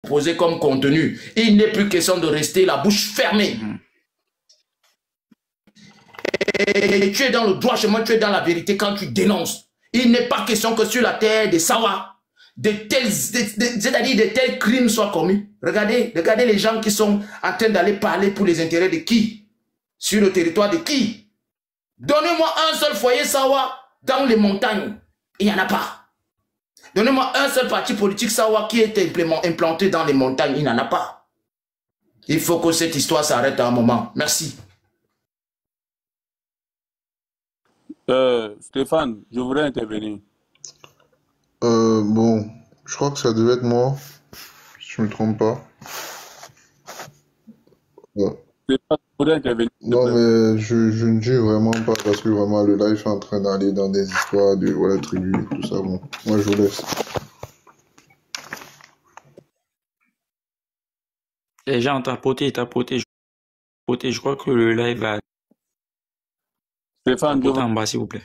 proposer comme contenu. Il n'est plus question de rester la bouche fermée. Et tu es dans le droit chemin, tu es dans la vérité quand tu dénonces. Il n'est pas question que sur la terre des Sawa, c'est-à-dire de tels crimes soient commis. Regardez les gens qui sont en train d'aller parler pour les intérêts de qui? Sur le territoire de qui? Donnez-moi un seul foyer Sawa dans les montagnes. Il n'y en a pas. Donnez-moi un seul parti politique Sawa qui est implanté dans les montagnes. Il n'y en a pas. Il faut que cette histoire s'arrête à un moment. Merci. Stéphane, je voudrais intervenir. Bon, je crois que ça devait être moi, si je me trompe pas. Ouais. Stéphane, je voudrais intervenir. Non, mais je ne dis vraiment pas parce que vraiment le live est en train d'aller dans des histoires de voilà, tribu et tout ça. Bon, moi je vous laisse. Les gens ont tapoté. Je crois que le live va Stéphane, tapoter en bas, s'il vous plaît.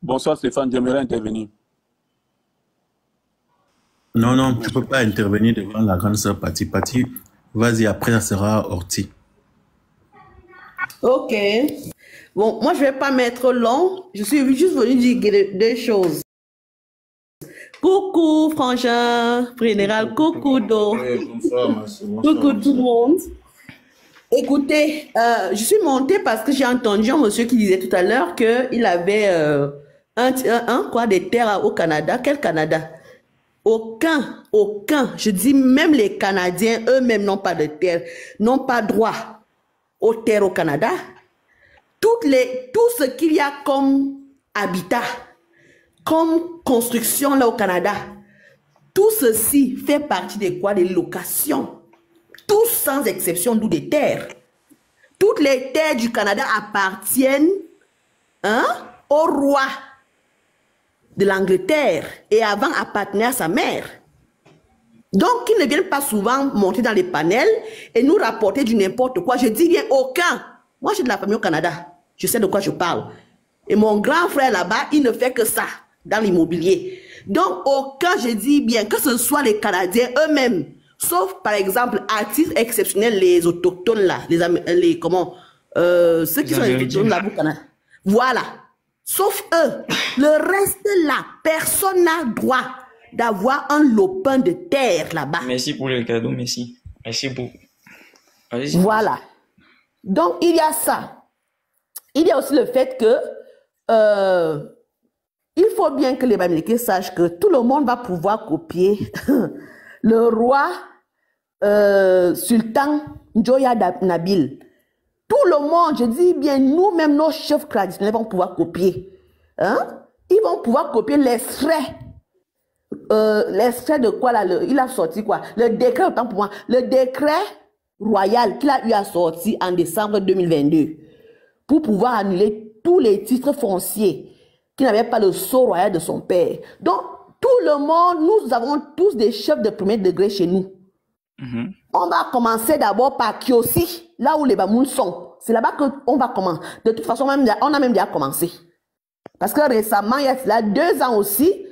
Bonsoir Stéphane, j'aimerais intervenir. Non, tu peux pas intervenir devant la grande sœur Pati. Pati, vas-y, après ça sera Orti. Ok. Bon, moi je vais pas mettre long. Je suis juste venue dire deux choses. Coucou Frangin, Général, coucou Do. Bonsoir. Coucou tout le monde. Écoutez, je suis montée parce que j'ai entendu un monsieur qui disait tout à l'heure qu'il avait des terres au Canada. Quel Canada? Aucun. Je dis même les Canadiens eux-mêmes n'ont pas de terre, n'ont pas droit aux terres au Canada. Tout ce qu'il y a comme habitat, comme construction là au Canada, tout ceci fait partie de quoi? Des locations. Tous sans exception, d'où des terres. Toutes les terres du Canada appartiennent au roi de l'Angleterre et avant appartenait à sa mère. Donc, qu'ils ne viennent pas souvent monter dans les panels et nous rapporter du n'importe quoi. Je dis bien aucun. Moi, j'ai de la famille au Canada. Je sais de quoi je parle. Et mon grand frère là-bas, il ne fait que ça dans l'immobilier. Donc, aucun, je dis bien, que ce soit les Canadiens eux-mêmes, sauf par exemple, à titre exceptionnel, les autochtones là, ceux qui sont les autochtones là au Canada. Voilà. Sauf eux. Le reste là, personne n'a droit d'avoir un lopin de terre là-bas. Merci pour le cadeau, merci. Merci beaucoup. Voilà. Donc, il y a ça. Il y a aussi le fait que il faut bien que les Bamileke sachent que tout le monde va pouvoir copier le roi Sultan Njoya Nabil. Tout le monde, je dis bien, nous-mêmes, nos chefs traditionnels vont pouvoir copier. Ils vont pouvoir copier l'extrait. L'extrait de quoi là, il a sorti quoi? Le décret, autant pour moi, le décret royal qu'il a eu à sortir en décembre 2022 pour pouvoir annuler tous les titres fonciers qui n'avaient pas le sceau royal de son père. Donc, tout le monde, nous avons tous des chefs de premier degré chez nous. On va commencer d'abord par Kiosi, là où les Bamouns sont. C'est là-bas qu'on va commencer. De toute façon, on a même déjà commencé. Parce que récemment, il y a là 2 ans aussi,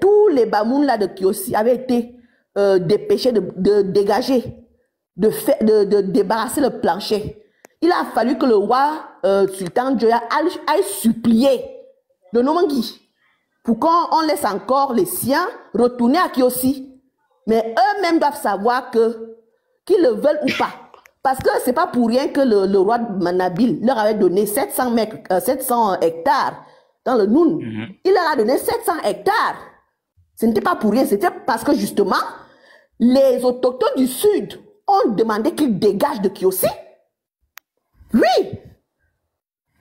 tous les Bamouns là de Kiosi avaient été dépêchés de dégager, de débarrasser le plancher. Il a fallu que le roi Sultan Njoya aille supplier le Nomangui pour qu'on laisse encore les siens retourner à Kiosi. Mais eux-mêmes doivent savoir qu'ils le veulent ou pas. Parce que c'est pas pour rien que le roi Nabil leur avait donné 700 hectares dans le Noun. Il leur a donné 700 hectares. Ce n'était pas pour rien, c'était parce que justement, les autochtones du Sud ont demandé qu'ils dégagent de Kiosi. Oui.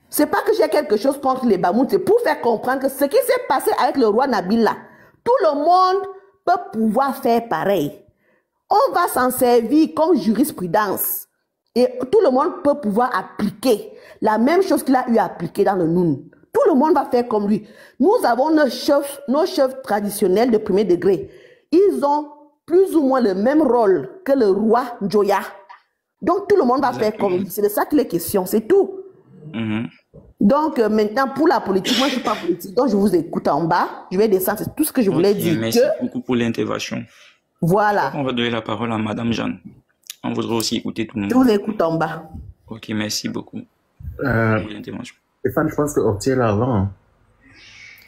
C'est pas que j'ai quelque chose contre les Bamouns, c'est pour faire comprendre que ce qui s'est passé avec le roi Nabil là, tout le monde peut pouvoir faire pareil. On va s'en servir comme jurisprudence. Et tout le monde peut pouvoir appliquer la même chose qu'il a eu à appliquer dans le Noun. Tout le monde va faire comme lui. Nous avons nos chefs traditionnels de premier degré. Ils ont plus ou moins le même rôle que le roi Njoya. Donc tout le monde va faire comme lui. C'est de ça qu'il est question, c'est tout. Donc, maintenant, pour la politique, moi, je ne suis pas politique, donc je vous écoute en bas. Je vais descendre, c'est tout ce que je voulais dire. Merci beaucoup pour l'intervention. Voilà. On va donner la parole à Madame Jeanne. On voudrait aussi écouter tout le monde. Je vous écoute en bas. Ok, merci beaucoup pour l'intervention. Stéphane, je pense que Ortier là avant. Hein.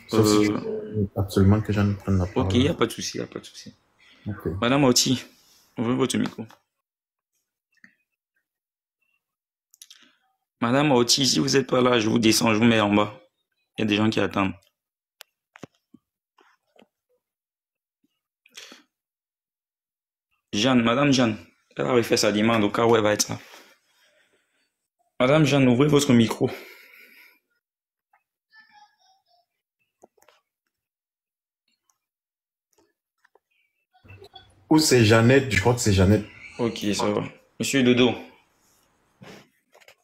Sauf si tu veux absolument que Jeanne prenne la parole. Ok, il n'y a pas de souci, il n'y a pas de souci. Okay. Madame Ortier, ouvrez votre micro. Madame Ortiz, si vous n'êtes pas là, je vous descends, je vous mets en bas. Il y a des gens qui attendent. Jeanne, Madame Jeanne, elle avait fait sa demande au cas où elle va être là. Madame Jeanne, ouvrez votre micro. Ou c'est Jeannette, je crois que c'est Jeannette. Ok, ça va. Monsieur Dodo,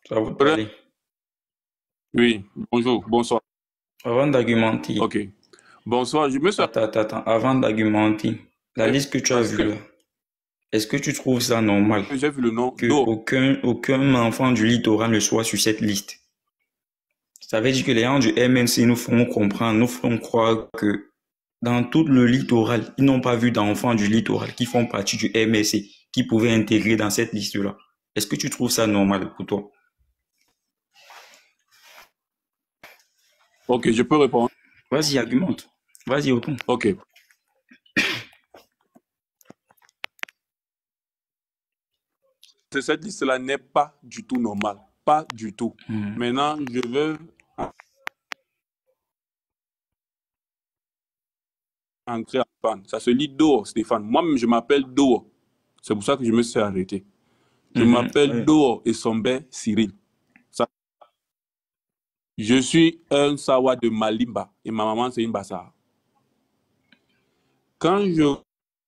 ça va vous parler. Oui, bonjour, bonsoir. Avant d'argumenter. Ok. Bonsoir, je me suis... Attends. Avant d'argumenter, la liste que tu as vue là, est-ce que tu trouves ça normal J'ai vu le nom. que aucun enfant du littoral ne soit sur cette liste? Ça veut dire que les gens du MNC nous font comprendre, nous font croire que dans tout le littoral, ils n'ont pas vu d'enfants du littoral qui font partie du MNC, qui pouvaient intégrer dans cette liste-là. Est-ce que tu trouves ça normal pour toi? Ok, je peux répondre. Vas-y, argumente. Vas-y, autant. Ok. Cette liste-là n'est pas du tout normale. Pas du tout. Maintenant, je veux entrer en panne. Ça se lit Doo, Stéphane. Moi-même, je m'appelle Doo. C'est pour ça que je me suis arrêté. Je m'appelle Doo et Sombe Cyril. Je suis un Sawa de Malimba et ma maman, c'est une Bassar. Quand je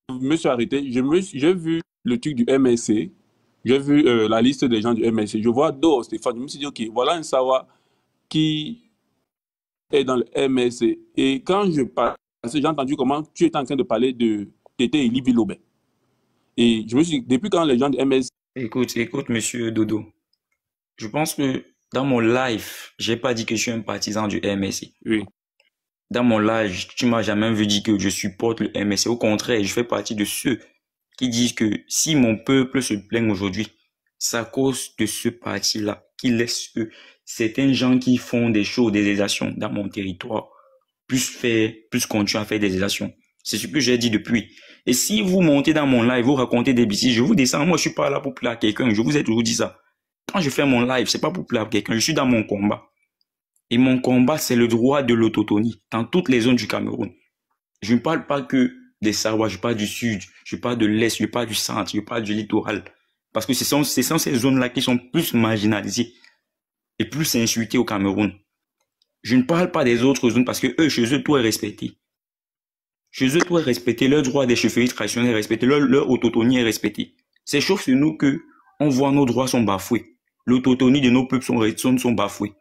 me suis arrêté, j'ai vu le truc du MSC. J'ai vu la liste des gens du MSC. Je vois Doo, Stéphane. Je me suis dit, OK, voilà un Sawa qui est dans le MSC. Et quand je parle, j'ai entendu comment tu étais en train de parler de Tété et Libby Lobé. Et je me suis dit, depuis quand les gens du MSC... Écoute, monsieur Dodo. Je pense que dans mon live, j'ai pas dit que je suis un partisan du MSC. Oui. Dans mon live, tu m'as jamais vu dire que je supporte le MSC. Au contraire, je fais partie de ceux qui disent que si mon peuple se plaint aujourd'hui, c'est à cause de ce parti-là qui laisse que certains gens qui font des choses, des actions dans mon territoire, plus continuer à faire des actions. C'est ce que j'ai dit depuis. Et si vous montez dans mon live, vous racontez des bêtises, je vous descends. Moi, je suis pas là pour plaire à quelqu'un. Je vous ai toujours dit ça. Quand je fais mon live, c'est pas pour plaire à quelqu'un. Je suis dans mon combat. Et mon combat, c'est le droit de l'autonomie dans toutes les zones du Cameroun. Je ne parle pas que des Sawa, je parle du sud, je parle de l'est, je parle du centre, je parle du littoral. Parce que ce sont ces zones-là qui sont plus marginalisées et plus insultées au Cameroun. Je ne parle pas des autres zones parce que eux, chez eux, tout est respecté. Chez eux, tout est respecté, leur droit des chefferies traditionnelles est respecté, leur autonomie est respectée. C'est chose sur nous que on voit nos droits sont bafoués. L'autonomie de nos peuples sont bafoués.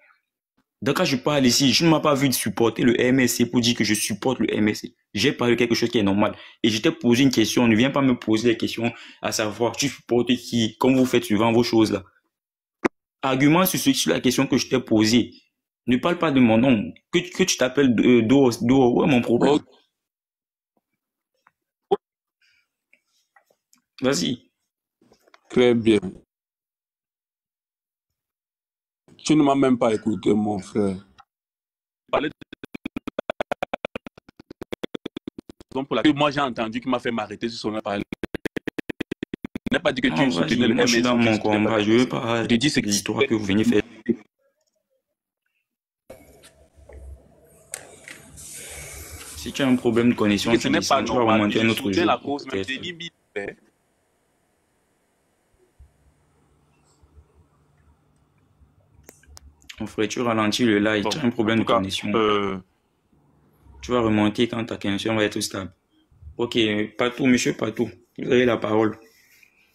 Donc quand je parle ici, je ne m'ai pas vu de supporter le MSC pour dire que je supporte le MSC. J'ai parlé de quelque chose qui est normal. Et je t'ai posé une question, ne viens pas me poser des questions à savoir tu supportes qui, comme vous faites souvent vos choses là. Argument sur la question que je t'ai posée. Ne parle pas de mon nom. Que tu t'appelles Do, ouais, mon problème. Vas-y. Très bien. Tu ne m'as même pas écouté, mon frère. Moi, j'ai entendu qu'il m'a fait m'arrêter sur son appareil. Je n'ai pas dit que tu soutenais le MSC. Je suis dans mon combat. Je veux pas te dire l'histoire que vous venez faire. Si tu as un problème de connexion, tu vas remonter un autre jour. La cause, même mon frère, tu ralentis le live, tu as un problème de connexion. Tu vas remonter quand ta connexion va être stable. Ok, Patou, monsieur Patou, vous avez la parole.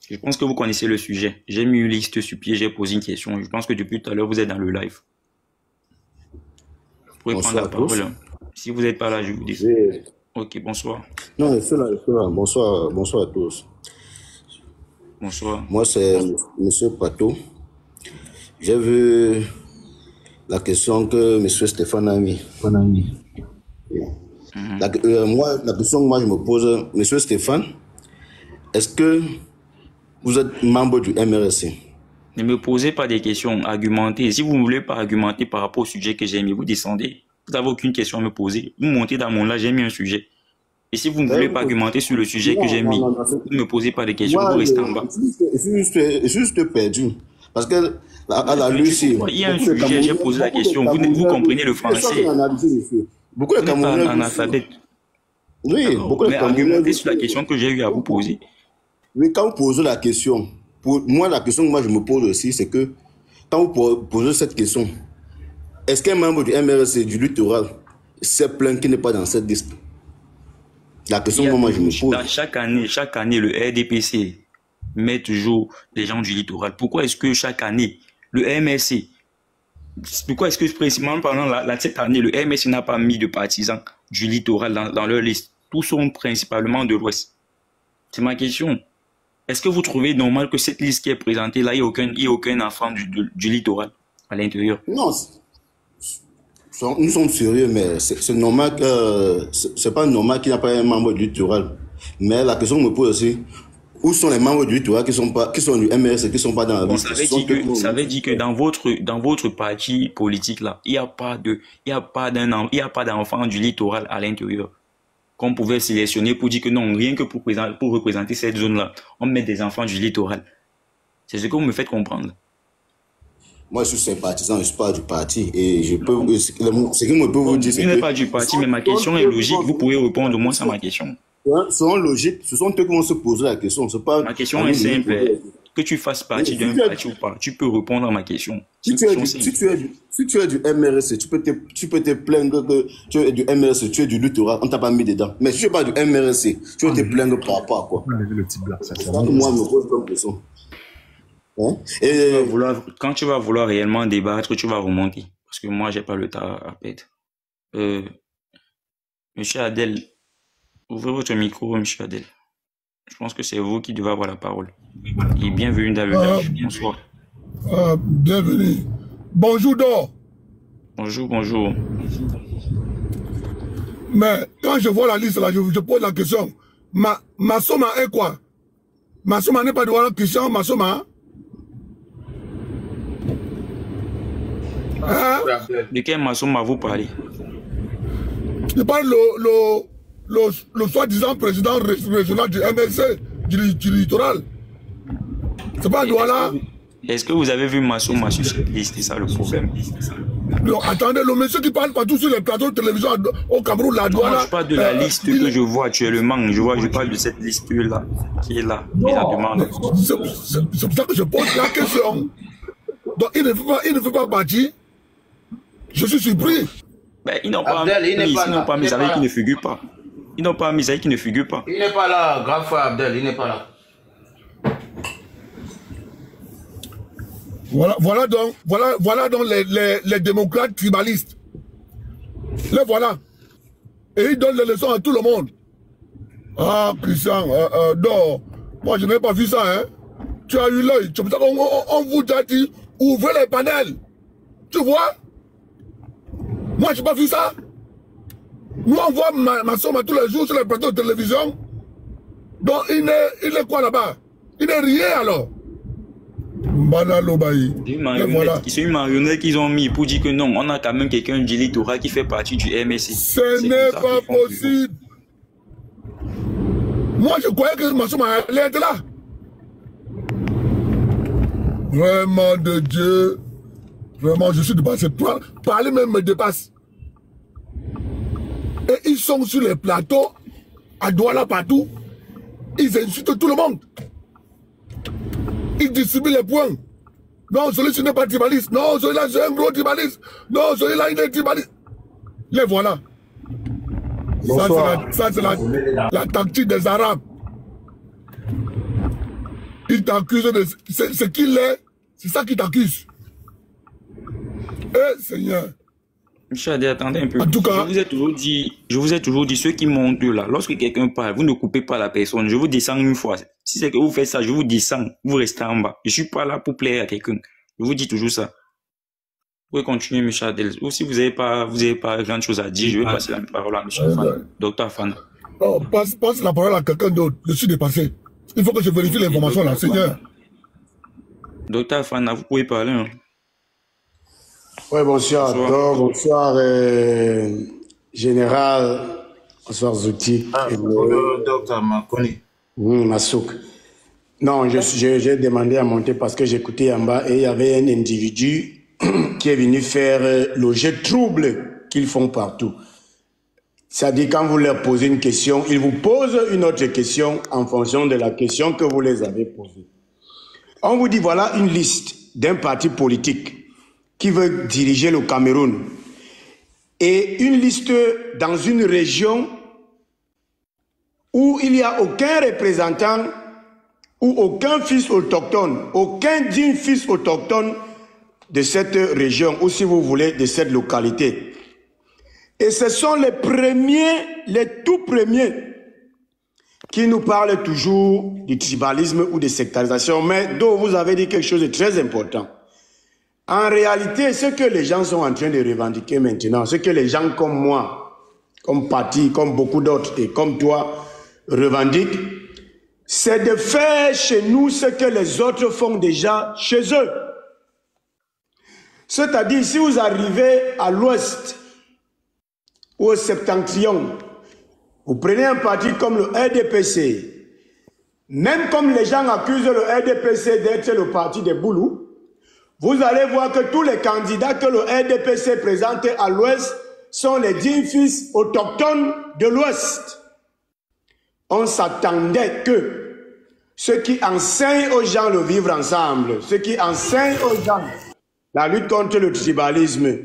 Je pense que vous connaissez le sujet. J'ai mis une liste sur pied, j'ai posé une question. Je pense que depuis tout à l'heure, vous êtes dans le live. Vous pouvez prendre la parole. Si vous n'êtes pas là, je vous dis. Oui. Ok, bonsoir. Non, je suis là. Bonsoir à tous. Bonsoir. Moi, c'est monsieur Patou. J'ai vu la question que M. Stéphane a mis. La question que moi je me pose, M. Stéphane, est-ce que vous êtes membre du MRSC? Ne me posez pas des questions, argumentez. Si vous ne voulez pas argumenter par rapport au sujet que j'ai mis, vous descendez. Vous n'avez aucune question à me poser. Vous montez dans mon là, j'ai mis un sujet. Et si vous ne voulez pas argumenter sur le sujet que j'ai mis, vous ne me posez pas de questions, vous restez en bas. Je suis juste perdu. Parce que à la Lucie... Il y a un sujet, j'ai posé la question. Vous comprenez le français. Beaucoup de Camerounais... analphabète. Oui, beaucoup de Mais Camerounais... argumentez sur la question que j'ai eu à vous poser. Oui, quand vous posez la question, pour moi, la question que moi je me pose aussi, c'est que quand vous posez cette question, est-ce qu'un membre du MRSC du littoral s'est plaint qu'il n'est pas dans cette liste? La question que moi je me pose. Chaque année, le RDPC met toujours les gens du littoral. Pourquoi est-ce que chaque année, le MRC, pourquoi est-ce que principalement pendant cette année, le MRC n'a pas mis de partisans du littoral dans leur liste? Tous sont principalement de l'Ouest. C'est ma question. Est-ce que vous trouvez normal que cette liste qui est présentée là, il n'y ait aucun enfant du littoral à l'intérieur? Non, nous sommes sérieux, mais c'est normal que c'est pas normal qu'il n'y ait pas un membre du littoral. Mais la question que je me pose aussi, où sont les membres du littoral qui sont du MRS et qui ne sont pas dans la liste? Ça veut dire que dans votre parti politique là, il n'y a pas d'enfant du littoral à l'intérieur qu'on pouvait sélectionner pour dire que non, rien que pour représenter cette zone-là, on met des enfants du littoral. C'est ce que vous me faites comprendre. Moi, je suis sympathisant, je ne suis pas du parti. Et je peux, ce que je peux vous dire, c'est que... Je n'ai pas du parti, mais ma question est logique. Vous pouvez répondre au moins à ma question. Sont logiques, ce sont eux qui vont se poser la question. Pas ma question est simple. Que tu fasses partie d'un parti ou pas, tu peux répondre à ma question. Si tu es du MRSC, tu peux te plaindre que tu es du MRSC, tu es du littoral, on t'a pas mis dedans. Mais si tu n'es pas du MRSC, tu vas te plaindre par rapport à quoi? Le type là, ça, moi, je me pose comme question. Hein? Quand tu vas vouloir réellement débattre, tu vas remonter. Parce que moi, j'ai pas le temps à perdre. Monsieur Adel, ouvrez votre micro, monsieur Adel. Je pense que c'est vous qui devez avoir la parole. Et bienvenue dans le live. Bonsoir. Bienvenue. Bonjour, Dor. Bonjour. Mais quand je vois la liste là, je pose la question. Massoma est quoi? Massoma n'est pas de la question, Massoma. Hein? De quel Massoma vous parlez? Je parle le soi-disant président régional du MRC, du littoral. C'est pas Douala. Est-ce que vous avez vu Massoma sur cette liste? C'est ça le problème. Non, attendez, le monsieur qui parle partout sur les plateaux de télévision au Cameroun, la Douala. Je parle de la liste que je vois actuellement. Je parle de cette liste-là qui est là. C'est pour ça que je pose la question. Donc il ne fait pas partie. Je suis surpris. Ben, ils n'ont pas mis avec qui ne figure pas. Ils n'ont pas mis avec qui ne figure pas. Il n'est pas là, grand frère Abdel, il n'est pas là. Voilà donc les démocrates tribalistes. Les voilà. Et ils donnent les leçons à tout le monde. Ah, Christian, non. Moi, je n'ai pas vu ça, hein. Tu as eu l'œil. On vous a dit, ouvrez les panels. Tu vois? Moi, je n'ai pas vu ça. Nous, on voit Massoma tous les jours sur les plateaux de télévision. Donc, il est quoi là-bas? Il n'est rien alors. C'est une marionnette qu'ils ont mis pour dire que non, on a quand même quelqu'un du littoral qui fait partie du MSC. Ce n'est pas possible. Moi, je croyais que Massoma allait être là. Vraiment de Dieu. Vraiment, je suis dépassé. Parler même me dépasse. Et ils sont sur les plateaux, à Douala partout. Ils insultent tout le monde. Ils distribuent les points. Non, celui-ci n'est pas tribaliste. Non, celui-là, c'est un gros tribaliste. Non, celui-là, il est tribaliste. Les voilà. Ça, c'est la tactique des Arabes. Ils t'accusent de ce qu'il est. C'est ça qu'ils t'accusent. Eh, Seigneur. Monsieur Adé, attendez un peu. En tout cas, je vous ai toujours dit, ceux qui montent là, lorsque quelqu'un parle, vous ne coupez pas la personne. Je vous descends une fois. Si c'est que vous faites ça, je vous descends. Vous restez en bas. Je ne suis pas là pour plaire à quelqu'un. Je vous dis toujours ça. Vous pouvez continuer, M. Adel. Ou si vous n'avez pas grand chose à dire, je vais passer la parole à M. Fana. Docteur Fana. Non, passe la parole à quelqu'un d'autre. Je suis dépassé. Il faut que je vérifie l'information là, Seigneur. Docteur Fana, vous pouvez parler. Hein? Oui, bonsoir. Bonsoir, Général. Bonsoir, Zouti. Docteur Makoni. Massouk. Non, j'ai demandé à monter parce que j'écoutais en bas et il y avait un individu qui est venu faire le jeu trouble qu'ils font partout. C'est-à-dire, quand vous leur posez une question, ils vous posent une autre question en fonction de la question que vous les avez posée. On vous dit, voilà une liste d'un parti politique qui veut diriger le Cameroun. Et une liste dans une région où il n'y a aucun représentant ou aucun fils autochtone, aucun digne fils autochtone de cette région, ou si vous voulez, de cette localité. Et ce sont les tout premiers, qui nous parlent toujours du tribalisme ou de sectarisation, mais dont vous avez dit quelque chose de très important. En réalité, ce que les gens sont en train de revendiquer maintenant, ce que les gens comme moi, comme Paty, comme beaucoup d'autres et comme toi revendiquent, c'est de faire chez nous ce que les autres font déjà chez eux. C'est-à-dire, si vous arrivez à l'ouest ou au septentrion, vous prenez un parti comme le RDPC, même comme les gens accusent le RDPC d'être le parti des Boulous, vous allez voir que tous les candidats que le RDPC présente à l'ouest sont les dignes fils autochtones de l'ouest. On s'attendait que ceux qui enseignent aux gens le vivre ensemble, ceux qui enseignent aux gens la lutte contre le tribalisme,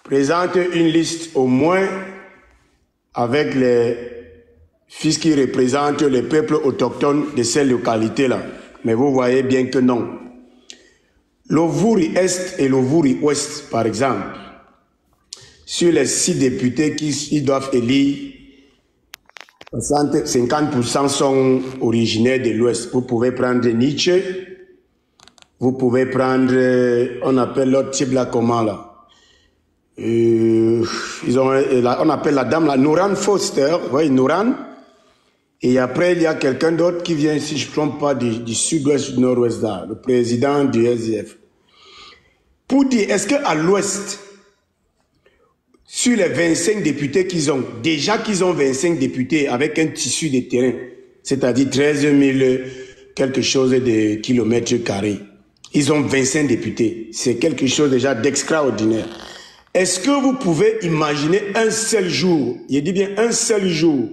présentent une liste au moins avec les fils qui représentent les peuples autochtones de ces localités-là. Mais vous voyez bien que non. L'Ovouri-Est et l'Ovouri-Ouest, par exemple, sur les 6 députés qui doivent élire, 50% sont originaires de l'Ouest. Vous pouvez prendre Nietzsche, vous pouvez prendre, on appelle l'autre type là, comment là? On appelle la dame là, Nouran Foster, vous voyez, Nouran. Et après, il y a quelqu'un d'autre qui vient, si je ne me trompe pas, du sud-ouest, du nord-ouest là, le président du SDF. Pour dire, est-ce qu'à l'ouest, sur les 25 députés qu'ils ont, déjà qu'ils ont 25 députés avec un tissu de terrain, c'est-à-dire 13 000 quelque chose de kilomètres carrés, ils ont 25 députés. C'est quelque chose déjà d'extraordinaire. Est-ce que vous pouvez imaginer un seul jour, je dis bien un seul jour,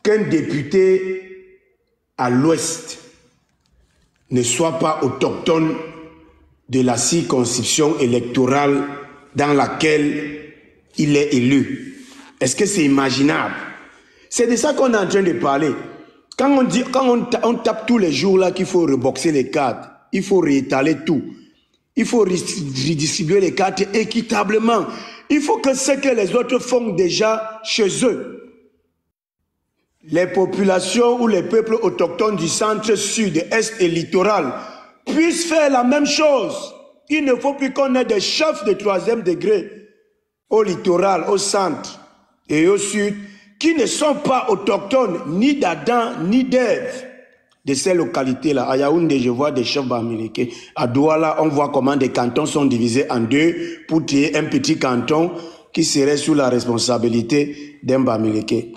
qu'un député à l'ouest ne soit pas autochtone de la circonscription électorale dans laquelle il est élu? Est-ce que c'est imaginable? C'est de ça qu'on est en train de parler. Quand on tape tous les jours là qu'il faut reboxer les cartes, il faut réétaler tout. Il faut redistribuer les cartes équitablement. Il faut que ce que les autres font déjà chez eux, les populations ou les peuples autochtones du centre, sud, est et littoral puissent faire la même chose. Il ne faut plus qu'on ait des chefs de 3e degré au littoral, au centre et au sud qui ne sont pas autochtones ni d'Adam ni d'Ève de ces localités-là. À Yaoundé, je vois des chefs américains. À Douala, on voit comment des cantons sont divisés en deux pour créer un petit canton qui serait sous la responsabilité d'un Bamileke.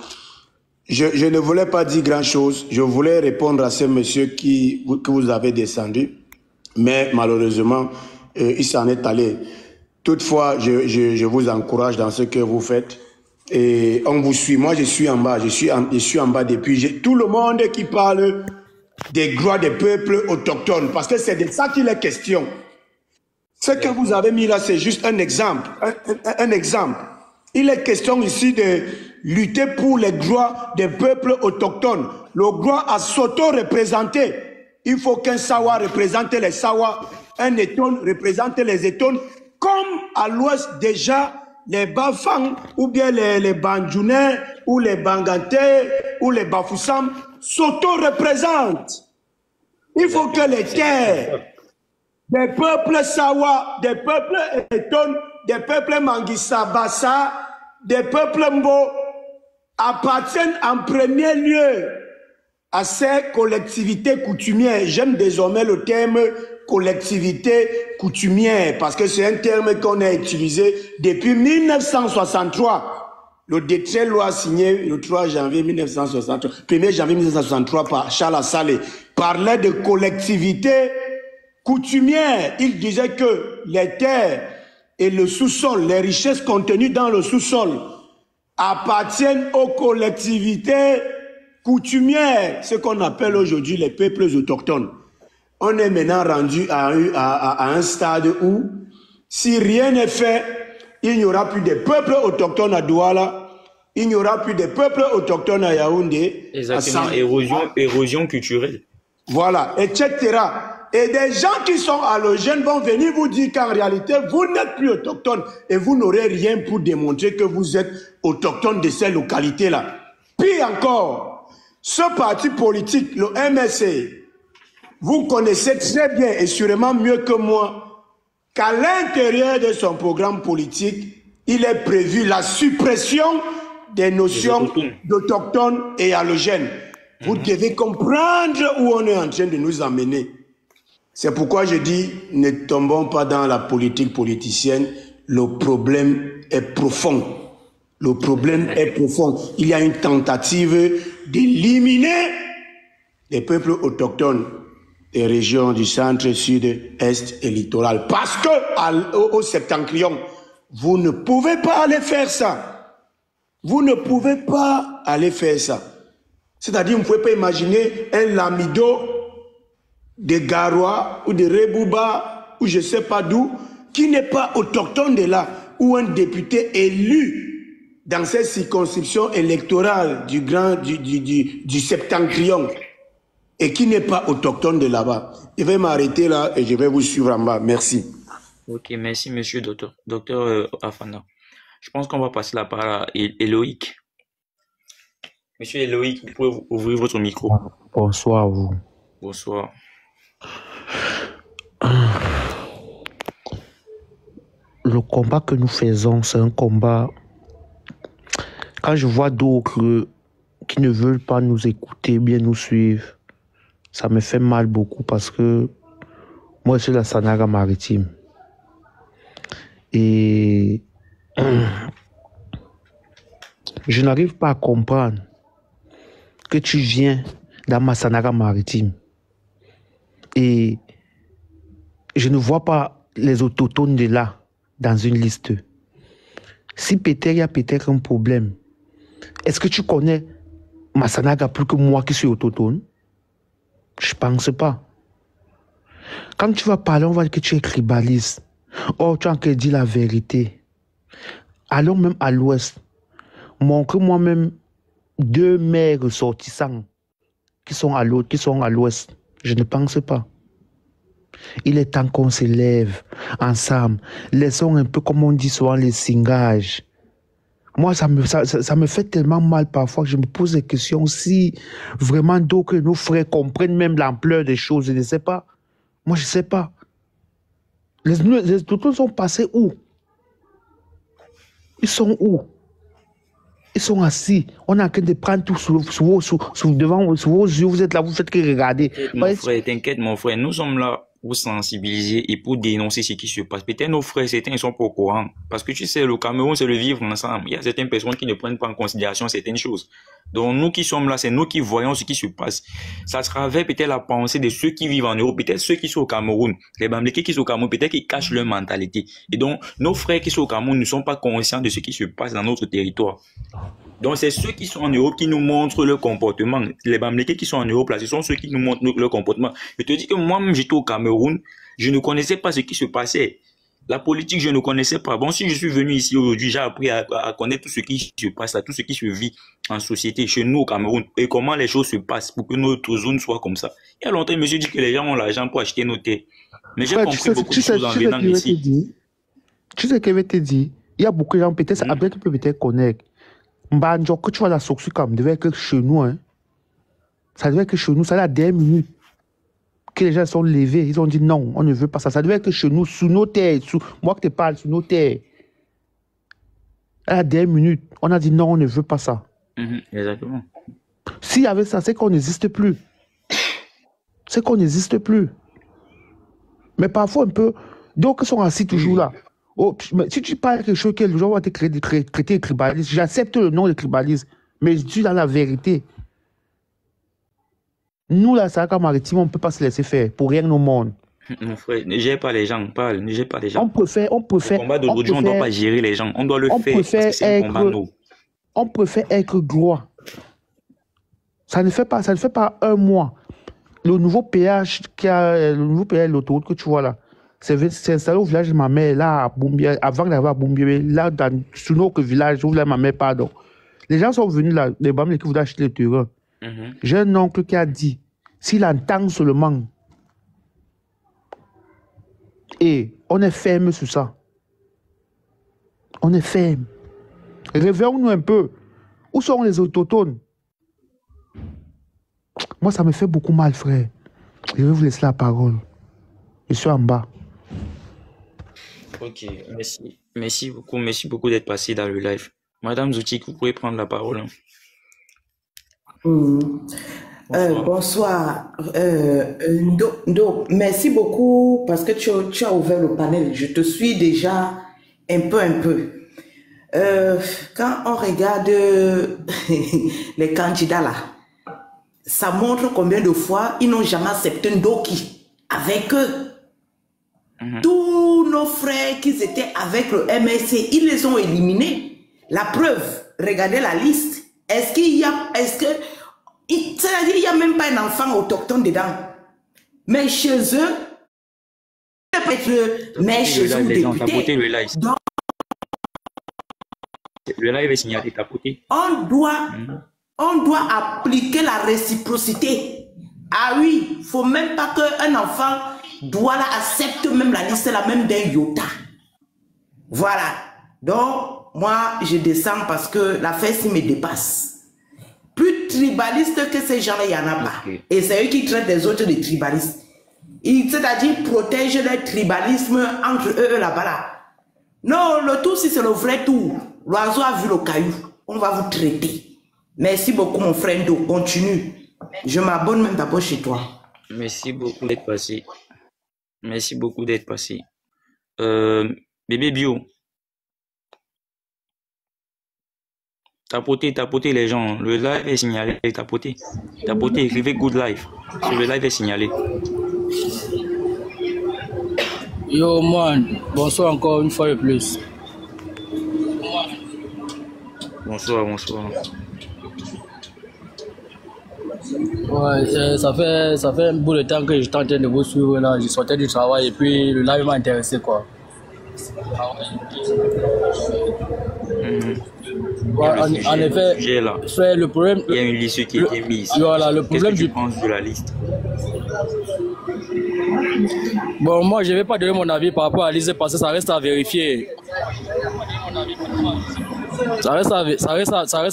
Je ne voulais pas dire grand-chose. Je voulais répondre à ce monsieur que vous avez descendu. Mais malheureusement, il s'en est allé. Toutefois, je vous encourage dans ce que vous faites. Et on vous suit. Moi, je suis en bas. Je suis en bas depuis. Tout le monde qui parle des droits des peuples autochtones. Parce que c'est de ça qu'il est question. Ce que vous avez mis là, c'est juste un exemple. Un exemple. Il est question ici de lutter pour les droits des peuples autochtones. Le droit à s'auto-représenter. Il faut qu'un Sawa représente les Sawa, un Éton représente les Étones, comme à l'ouest déjà, les Bafang, ou bien les Banjounais, ou les Bangantais, ou les Bafoussam s'auto-représentent. Il faut que les terres des peuples Sawa, des peuples Eton, des peuples Mangissa Bassa, des peuples Mbo appartiennent en premier lieu à ces collectivités coutumières. J'aime désormais le terme collectivité coutumière parce que c'est un terme qu'on a utilisé depuis 1963. Le décret loi signé le 3 janvier 1963, 1er janvier 1963 par Charles Assalé parlait de collectivité coutumière. Il disait que les terres et le sous-sol, les richesses contenues dans le sous-sol appartiennent aux collectivités coutumières, ce qu'on appelle aujourd'hui les peuples autochtones. On est maintenant rendu à un stade où, si rien n'est fait, il n'y aura plus de peuples autochtones à Douala, il n'y aura plus de peuples autochtones à Yaoundé. Exactement, érosion culturelle. Voilà, etc. Et des gens qui sont allogènes vont venir vous dire qu'en réalité, vous n'êtes plus autochtone et vous n'aurez rien pour démontrer que vous êtes autochtone de ces localités-là. Pire encore, ce parti politique, le MSC, vous connaissez très bien et sûrement mieux que moi qu'à l'intérieur de son programme politique, il est prévu la suppression des notions d'autochtones et allogènes. Vous devez comprendre où on est en train de nous emmener. C'est pourquoi je dis, ne tombons pas dans la politique politicienne. Le problème est profond. Le problème est profond. Il y a une tentative d'éliminer les peuples autochtones des régions du centre, sud, est et littoral. Parce que au septentrion, vous ne pouvez pas aller faire ça. Vous ne pouvez pas aller faire ça. C'est-à-dire, vous ne pouvez pas imaginer un lamido de Garoua ou de Rebouba ou je ne sais pas d'où, qui n'est pas autochtone de là, ou un député élu dans cette circonscription électorale du septentrion et qui n'est pas autochtone de là-bas. Je vais m'arrêter là et je vais vous suivre en bas. Merci. Ok, merci monsieur docteur Afanda. Je pense qu'on va passer la parole à Eloïc. Monsieur Eloïc, vous pouvez ouvrir votre micro. Bonsoir à vous. Bonsoir. Le combat que nous faisons, c'est un combat... Quand je vois d'autres qui ne veulent pas nous écouter, bien nous suivre, ça me fait mal beaucoup parce que moi, je suis la Sanaga maritime. Et je n'arrive pas à comprendre que tu viens dans ma Sanaga maritime. Et je ne vois pas les autochtones de là dans une liste. Si peut-être il y a peut-être un problème, est-ce que tu connais Massanaga plus que moi qui suis autochtone? Je ne pense pas. Quand tu vas parler, on va dire que tu es tribaliste. Oh, tu as encore dit la vérité. Allons même à l'ouest. Montre-moi même 2 maires ressortissants qui sont à l'ouest. Je ne pense pas. Il est temps qu'on se lève ensemble. Laissons un peu, comme on dit souvent, les singages. Moi, ça me fait tellement mal parfois que je me pose des questions si vraiment d'autres nos frères comprennent même l'ampleur des choses. Je ne sais pas. Moi, je ne sais pas. Les autochtones sont passés où? Ils sont où? Ils sont assis. On est en train de prendre tout devant vos yeux. Vous êtes là, vous faites que regarder. T'inquiète, mon frère. Nous sommes là pour sensibiliser et pour dénoncer ce qui se passe. Peut-être nos frères, certains, ils sont pas au courant. Parce que tu sais, le Cameroun, c'est le vivre ensemble. Il y a certaines personnes qui ne prennent pas en considération certaines choses. Donc, nous qui sommes là, c'est nous qui voyons ce qui se passe. Ça travers peut-être la pensée de ceux qui vivent en Europe, peut-être ceux qui sont au Cameroun. Les Bamlékés qui sont au Cameroun, peut-être qu'ils cachent leur mentalité. Et donc, nos frères qui sont au Cameroun ne sont pas conscients de ce qui se passe dans notre territoire. Donc, c'est ceux qui sont en Europe qui nous montrent leur comportement. Les Bamlékés qui sont en Europe, là, ce sont ceux qui nous montrent leur comportement. Je te dis que moi-même, j'étais au Cameroun, je ne connaissais pas ce qui se passait. La politique, je ne connaissais pas. Bon, si je suis venu ici aujourd'hui, j'ai appris à connaître tout ce qui se passe là, tout ce qui se vit en société, chez nous au Cameroun, et comment les choses se passent pour que notre zone soit comme ça. Il y a longtemps, je me suis dit que les gens ont l'argent pour acheter nos terres. Mais j'ai compris beaucoup de choses en venant ici. Tu sais ce que je vais te dire? Il y a beaucoup de gens, peut-être, après qui peuvent peut-être connaître. Mbandjo, que tu vois la source comme devait être chez nous, hein. Ça devait être chez nous, ça a la dernière minute. que les gens sont levés. Ils ont dit non, on ne veut pas ça. Ça devait être chez nous, sous nos terres. Moi qui te parle, sous nos terres. À la dernière minute, on a dit non, on ne veut pas ça. Exactement. S'il y avait ça, c'est qu'on n'existe plus. C'est qu'on n'existe plus. Mais parfois un peu, donc ils sont assis toujours là. Oh, mais si tu parles quelque chose que les gens vont te traiter de tribaliste, j'accepte le nom de tribaliste, mais je suis dans la vérité. Nous, là, Saraka Maritime, on ne peut pas se laisser faire pour rien au monde. Mon frère, ne gère pas les gens, parle, ne gère pas les gens. On préfère. Le combat d'aujourd'hui, on ne doit pas gérer les gens, on doit le faire parce que c'est un combat noble. On préfère être gloire. Ça ne fait pas un mois. Le nouveau péage l'autoroute que tu vois là, c'est installé au village de ma mère, là, à Boumbia, avant d'avoir à Boumbia, là, dans notre village, où là, ma mère, pardon. Les gens sont venus là, les Bamilés qui voulaient acheter le terrain. J'ai un oncle qui a dit, s'il entend seulement, et on est ferme sur ça. On est ferme. Réveillons-nous un peu. Où sont les autochtones? Moi, ça me fait beaucoup mal, frère. Je vais vous laisser la parole. Je suis en bas. Ok, merci. Merci beaucoup d'être passé dans le live. Madame Zoutik, vous pouvez prendre la parole. Bonsoir. Merci beaucoup parce que tu as ouvert le panel. Je te suis déjà un peu. Quand on regarde les candidats là, ça montre combien de fois ils n'ont jamais accepté Ndoki avec eux. Tous nos frères qui étaient avec le MSC, ils les ont éliminés. La preuve, regardez la liste. C'est-à-dire il n'y a même pas un enfant autochtone dedans. Mais chez eux, chez eux, députés. Le live est signalé, tapoté. On doit appliquer la réciprocité. Ah oui, il ne faut même pas qu'un enfant accepte même la liste, la même d'un iota. Voilà. Donc, moi, je descends parce que l'affaire s'y me dépasse. Plus tribaliste que ces gens-là, il n'y en a pas. Et c'est eux qui traitent les autres de tribalistes. C'est-à-dire, ils protègent le tribalisme entre eux là-bas. Là. Non, le tout, si c'est le vrai tout. L'oiseau a vu le caillou. On va vous traiter. Merci beaucoup, mon frère Ndo. Continue. Je m'abonne même d'abord chez toi. Merci beaucoup d'être passé. Merci beaucoup d'être passé. Bébé Bio. Tapotez les gens. Le live est signalé. Tapotez, écrivez good life. Sur le live est signalé. Yo man, bonsoir encore une fois de plus. Bonsoir. Ouais, ça fait un bout de temps que j'étais en train de vous suivre là. Je sortais du travail et puis le live m'a intéressé quoi. Ouais, en effet, frère, le problème. Il y a une liste qui a été mise. Voilà, le problème du pense de la liste. Bon, moi je vais pas donner mon avis par rapport à la liste parce que ça reste à vérifier. Ça reste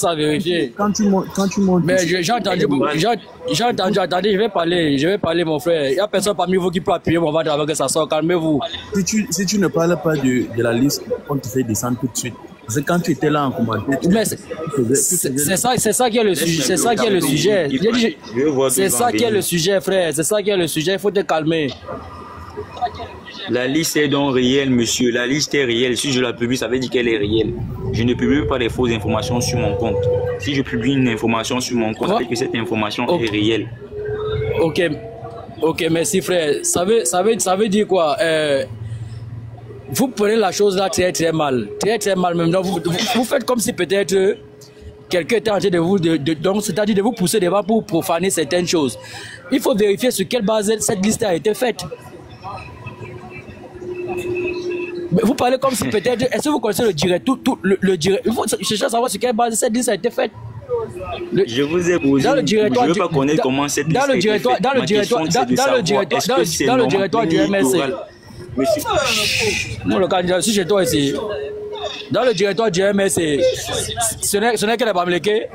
à vérifier. Quand tu montes. Mais j'ai entendu, attendez, je vais parler mon frère. Il n'y a personne parmi vous qui peut appuyer mon ventre avant que ça sorte, calmez-vous. Si tu ne parles pas de la liste, on te fait descendre tout de suite. Parce que quand tu étais là en commentaire, c'est ça qui est le sujet. C'est ça qui est le sujet. C'est ça qui est le sujet, frère. C'est ça qui est le sujet. Il faut te calmer. La liste est donc réelle, monsieur. La liste est réelle. Si je la publie, ça veut dire qu'elle est réelle. Je ne publie pas des fausses informations sur mon compte. Si je publie une information sur mon compte, ça veut dire que cette information est réelle. Ok, merci, frère. Ça veut dire quoi? Vous prenez la chose là très très mal. Très très mal même. Donc, vous faites comme si peut-être quelqu'un était en train de vous... donc, c'est-à-dire de vous pousser devant pour profaner certaines choses. Il faut vérifier sur quelle base cette liste a été faite. Mais vous parlez comme si peut-être... Est-ce que vous connaissez le direct? Le direct. Il faut chercher à savoir sur quelle base cette liste a été faite. Je vous ai posé. Dans le directoire, je ne veux pas connaître comment cette liste a été faite. Dans le directoire du MSC. Non, le candidat, je suis chez toi ici. Dans le directoire du MSC, ce n'est que les Bamileke.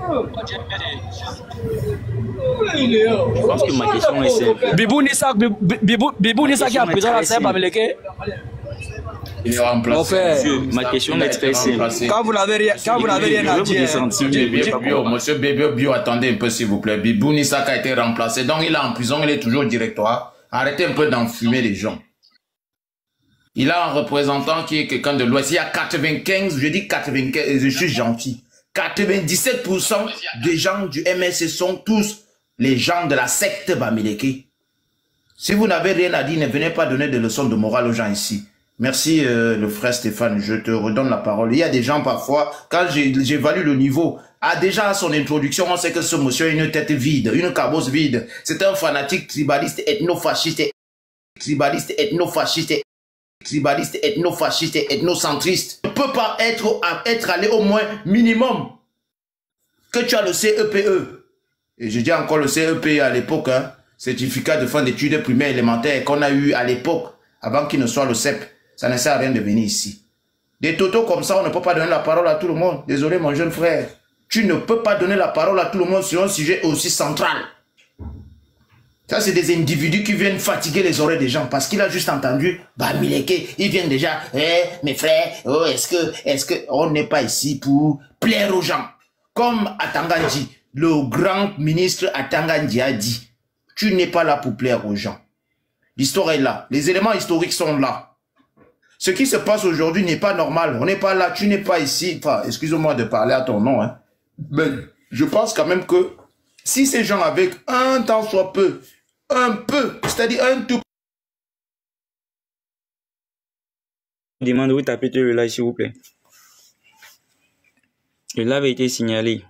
Je pense que ma question est simple. Bibou Nissa qui a pris la scène Bamileke. Il est remplacé. Monsieur, ma question est très simple. Quand vous n'avez rien à dire. Monsieur Bébé Bio, attendez un peu s'il vous plaît. Bibou Nissa a été remplacé, donc il est en prison, il est toujours au directoire. Arrêtez un peu d'enfumer les gens. Il a un représentant qui est quelqu'un de l'Ouest. Il y a 95, je dis 95, je suis gentil. 97% des gens du MSC sont tous les gens de la secte Bamileke. Si vous n'avez rien à dire, ne venez pas donner des leçons de morale aux gens ici. Merci le frère Stéphane, je te redonne la parole. Il y a des gens parfois, quand j'évalue le niveau, déjà à son introduction, on sait que ce monsieur a une tête vide, une cabosse vide. C'est un fanatique tribaliste, ethnofasciste, et ethnocentriste. Tu ne peux pas être allé au moins minimum que tu as le CEPE. Et je dis encore le CEPE à l'époque, hein, certificat de fin d'études primaires élémentaires qu'on a eu à l'époque, avant qu'il ne soit le CEP. Ça ne sert à rien de venir ici. Des totos comme ça, on ne peut pas donner la parole à tout le monde. Désolé mon jeune frère. Tu ne peux pas donner la parole à tout le monde sur un sujet aussi central. Ça, c'est des individus qui viennent fatiguer les oreilles des gens parce qu'il a juste entendu, Bamileke, ils viennent déjà, mes frères, oh, est-ce que on n'est pas ici pour plaire aux gens? Comme Atangandji, le grand ministre Atangandji a dit, tu n'es pas là pour plaire aux gens. L'histoire est là, les éléments historiques sont là. Ce qui se passe aujourd'hui n'est pas normal. On n'est pas là, tu n'es pas ici. Enfin, excuse-moi de parler à ton nom, hein. Mais je pense quand même que si ces gens avec un tant soit peu, un peu, c'est-à-dire un tout. Je demande où tapez le live, s'il vous plaît. Le live a été signalé.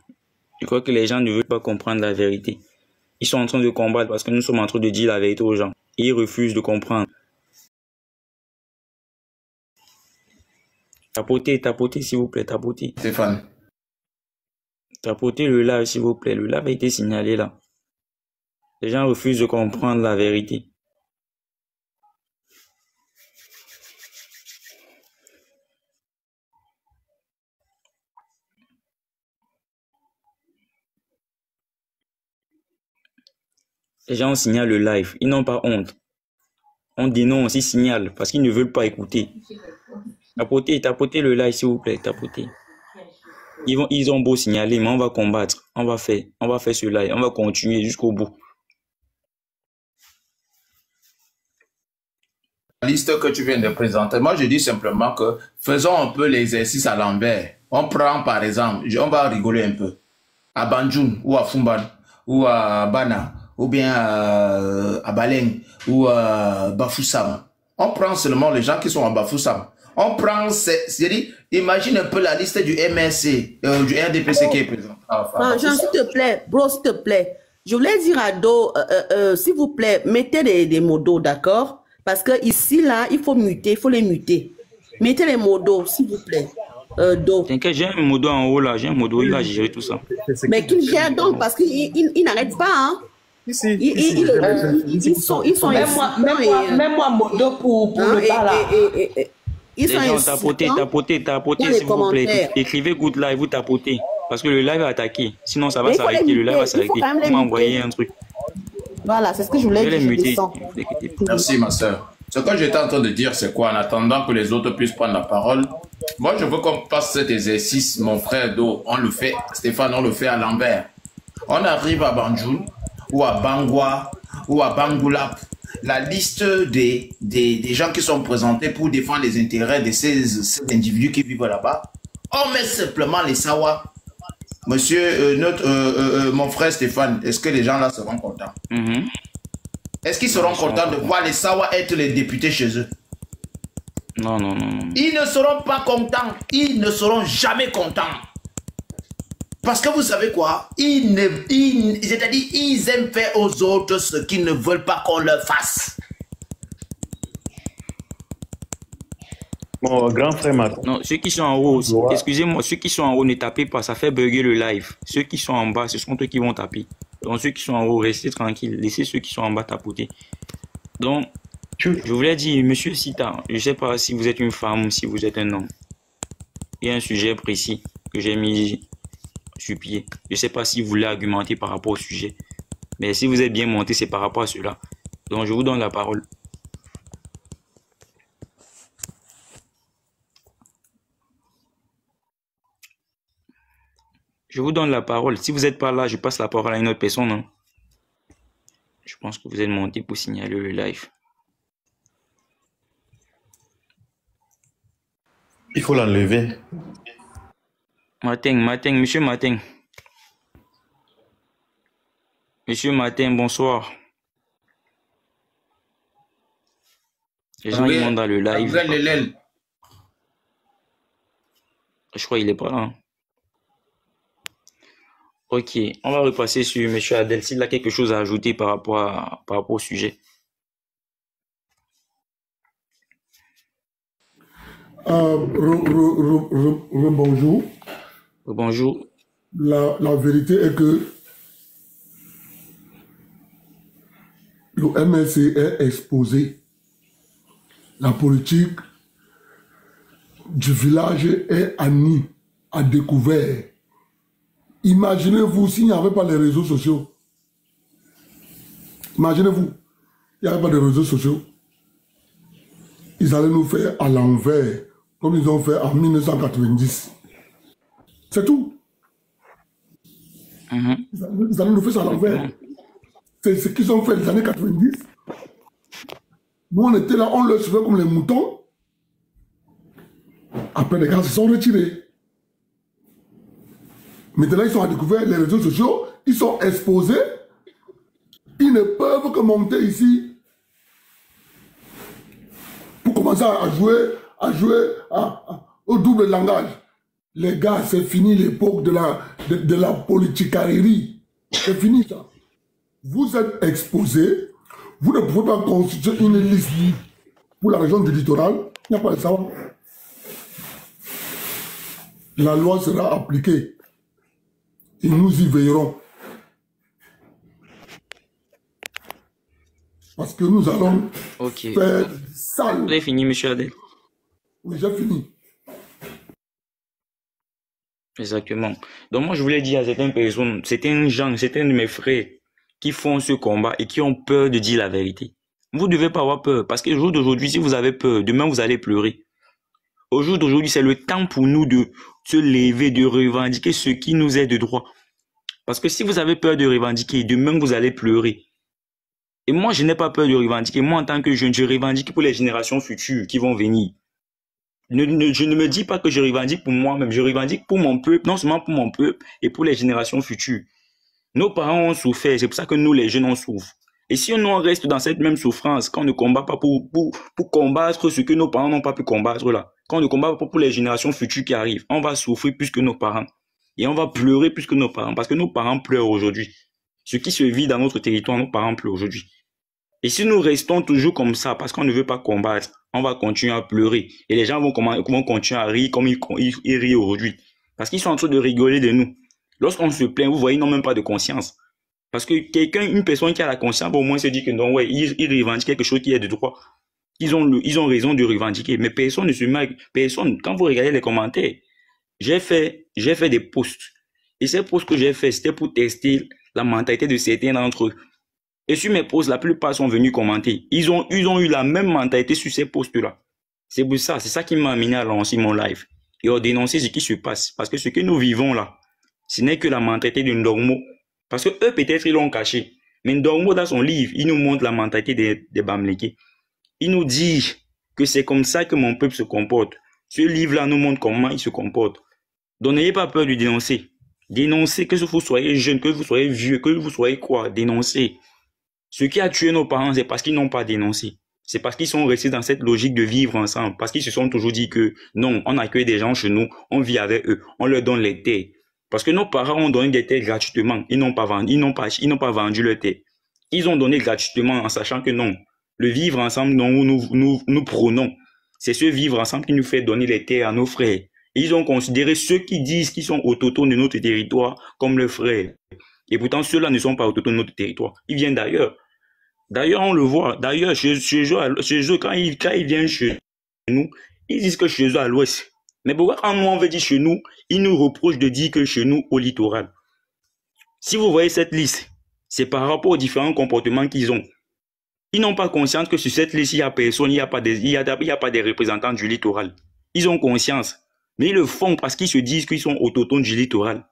Je crois que les gens ne veulent pas comprendre la vérité. Ils sont en train de combattre parce que nous sommes en train de dire la vérité aux gens. Et ils refusent de comprendre. Tapotez, s'il vous plaît, tapotez. Stéphane. Tapotez le live, s'il vous plaît. Le live a été signalé là. Les gens refusent de comprendre la vérité. Les gens signalent le live. Ils n'ont pas honte. On dénonce, ils signalent parce qu'ils ne veulent pas écouter. Tapotez le live, s'il vous plaît, tapotez. Ils ont beau signaler, mais on va combattre. On va faire ce live. On va continuer jusqu'au bout. La liste que tu viens de présenter, moi je dis simplement que faisons un peu l'exercice à l'envers. On prend par exemple, on va rigoler un peu, à Banjul ou à Fumban ou à Bana ou bien à Baleng ou à Bafoussam. On prend seulement les gens qui sont à Bafoussam. On prend, c'est-à-dire, imagine un peu la liste du MSC, du RDPC qui est présent. Jean, s'il te plaît, bro, s'il te plaît. Je voulais dire à Do, s'il vous plaît, mettez des modos, d'accord? Parce que ici, là, il faut muter, il faut les muter. Mettez les modos, s'il vous plaît. Do. T'inquiète, j'ai un modo en haut, là. J'ai un modo, il va gérer tout ça. Mais qu'il gère donc, parce qu'il n'arrête pas, hein? Ils sont Même-moi modo pour le bas, là. Les gens, tapotez, s'il vous plaît. Écrivez good live, vous tapotez. Parce que le live va attaquer. Sinon, ça va s'arrêter. Le live va s'arrêter. Vous m'envoyez un truc. Voilà, c'est ce que je voulais dire. Merci, ma soeur. Ce que j'étais en train de dire, c'est quoi? En attendant que les autres puissent prendre la parole, moi, je veux qu'on fasse cet exercice, mon frère Do. On le fait, Stéphane, on le fait à l'envers. On arrive à Banjul, ou à Bangwa, ou à Bangoulap. La liste des gens qui sont présentés pour défendre les intérêts de ces individus qui vivent là-bas. On met simplement les Sawa. Monsieur, mon frère Stéphane, est-ce que les gens là seront contents? Est-ce qu'ils seront contents de voir les Sawa être les députés chez eux? Non. Ils ne seront pas contents. Ils ne seront jamais contents. Parce que vous savez quoi? C'est-à-dire, ils aiment faire aux autres ce qu'ils ne veulent pas qu'on leur fasse. Mon grand frère Macron. Non, ceux qui sont en haut, excusez-moi, ceux qui sont en haut ne tapez pas, ça fait bugger le live. Ceux qui sont en bas, ce sont eux qui vont taper. Donc ceux qui sont en haut, restez tranquilles, laissez ceux qui sont en bas tapoter. Donc, je voulais dire, monsieur Sita, je ne sais pas si vous êtes une femme ou si vous êtes un homme. Il y a un sujet précis que j'ai mis sur pied. Je ne sais pas si vous voulez argumenter par rapport au sujet. Mais si vous êtes bien monté, c'est par rapport à cela. Donc, je vous donne la parole. Je vous donne la parole. Si vous n'êtes pas là, je passe la parole à une autre personne. Hein. Je pense que vous êtes monté pour signaler le live. Il faut l'enlever. Monsieur Martin. Monsieur Martin, bonsoir. Les gens ils montent dans le live. Je crois qu'il n'est pas là. Hein. Ok, on va repasser sur M. Adel. S'il a quelque chose à ajouter par rapport au sujet. Bonjour. Bonjour. La vérité est que le MLC est exposé. La politique du village est à nu, à découvert. Imaginez-vous s'il n'y avait pas les réseaux sociaux. Imaginez-vous, il n'y avait pas de réseaux sociaux. Ils allaient nous faire à l'envers, comme ils ont fait en 1990. C'est tout. Ils allaient nous faire ça à l'envers. C'est ce qu'ils ont fait les années 90. Nous, on était là, on le suivait comme les moutons. Après, les gars se sont retirés. Maintenant, ils sont à découvert les réseaux sociaux, ils sont exposés. Ils ne peuvent que monter ici pour commencer à jouer au double langage. Les gars, c'est fini l'époque de la politicaillerie. C'est fini ça. Vous êtes exposés, vous ne pouvez pas constituer une liste pour la région du littoral. Il n'y a pas de ça. La loi sera appliquée. Et nous y veillerons. Parce que nous allons faire sale. Vous avez fini, M. Adel? Oui, j'ai fini. Exactement. Donc moi, je voulais dire à certaines personnes, certains gens, certains de mes frères qui font ce combat et qui ont peur de dire la vérité. Vous ne devez pas avoir peur. Parce que le jour d'aujourd'hui, si vous avez peur, demain, vous allez pleurer. Au jour d'aujourd'hui, c'est le temps pour nous de se lever, de revendiquer ce qui nous est de droit. Parce que si vous avez peur de revendiquer, demain, vous allez pleurer. Et moi, je n'ai pas peur de revendiquer. Moi, en tant que jeune, je revendique pour les générations futures qui vont venir. Je ne me dis pas que je revendique pour moi-même. Je revendique pour mon peuple, non seulement pour mon peuple, et pour les générations futures. Nos parents ont souffert, c'est pour ça que nous, les jeunes, on souffre. Et si on reste dans cette même souffrance, quand on ne combat pas pour combattre ce que nos parents n'ont pas pu combattre là, quand on ne combat pas pour les générations futures qui arrivent, on va souffrir plus que nos parents. Et on va pleurer plus que nos parents, parce que nos parents pleurent aujourd'hui. Ce qui se vit dans notre territoire, nos parents pleurent aujourd'hui. Et si nous restons toujours comme ça, parce qu'on ne veut pas combattre, on va continuer à pleurer. Et les gens vont continuer à rire comme ils rient aujourd'hui. Parce qu'ils sont en train de rigoler de nous. Lorsqu'on se plaint, vous voyez, ils n'ont même pas de conscience. Parce que une personne qui a la conscience, au moins se dit que non, ouais, ils revendiquent quelque chose qui est de droit. Ils ont raison de revendiquer. Mais personne ne se met, personne, quand vous regardez les commentaires, j'ai fait des posts. Et ces posts que j'ai fait, c'était pour tester la mentalité de certains d'entre eux. Et sur mes posts, la plupart sont venus commenter. Ils ont eu la même mentalité sur ces posts-là. C'est pour ça, c'est ça qui m'a amené à lancer mon live. Et à dénoncer ce qui se passe. Parce que ce que nous vivons là, ce n'est que la mentalité de Ndongo. Parce que eux, peut-être, ils l'ont caché. Mais Ndongo, dans son livre, il nous montre la mentalité des Bamileke. Il nous dit que c'est comme ça que mon peuple se comporte. Ce livre-là nous montre comment il se comporte. Donc, n'ayez pas peur de dénoncer. Dénoncez, que vous soyez jeune, que vous soyez vieux, que vous soyez quoi, dénoncez. Ce qui a tué nos parents, c'est parce qu'ils n'ont pas dénoncé. C'est parce qu'ils sont restés dans cette logique de vivre ensemble. Parce qu'ils se sont toujours dit que non, on accueille des gens chez nous, on vit avec eux, on leur donne les terres. Parce que nos parents ont donné des terres gratuitement. Ils n'ont pas vendu leurs terres. Ils ont donné gratuitement en sachant que non, le vivre ensemble dont nous prônons, c'est ce vivre ensemble qui nous fait donner les terres à nos frères. Et ils ont considéré ceux qui disent qu'ils sont autochtones de notre territoire comme leurs frères. Et pourtant, ceux-là ne sont pas autochtones de notre territoire. Ils viennent d'ailleurs. D'ailleurs, on le voit. D'ailleurs, chez eux, quand ils viennent chez nous, ils disent que chez eux à l'ouest. Mais pourquoi quand nous on veut dire chez nous, ils nous reprochent de dire que chez nous au littoral. Si vous voyez cette liste, C'est par rapport aux différents comportements qu'ils ont. Ils n'ont pas conscience que sur cette liste, il n'y a personne, il n'y a pas des représentants du littoral. Ils ont conscience. Mais ils le font parce qu'ils se disent qu'ils sont autochtones du littoral.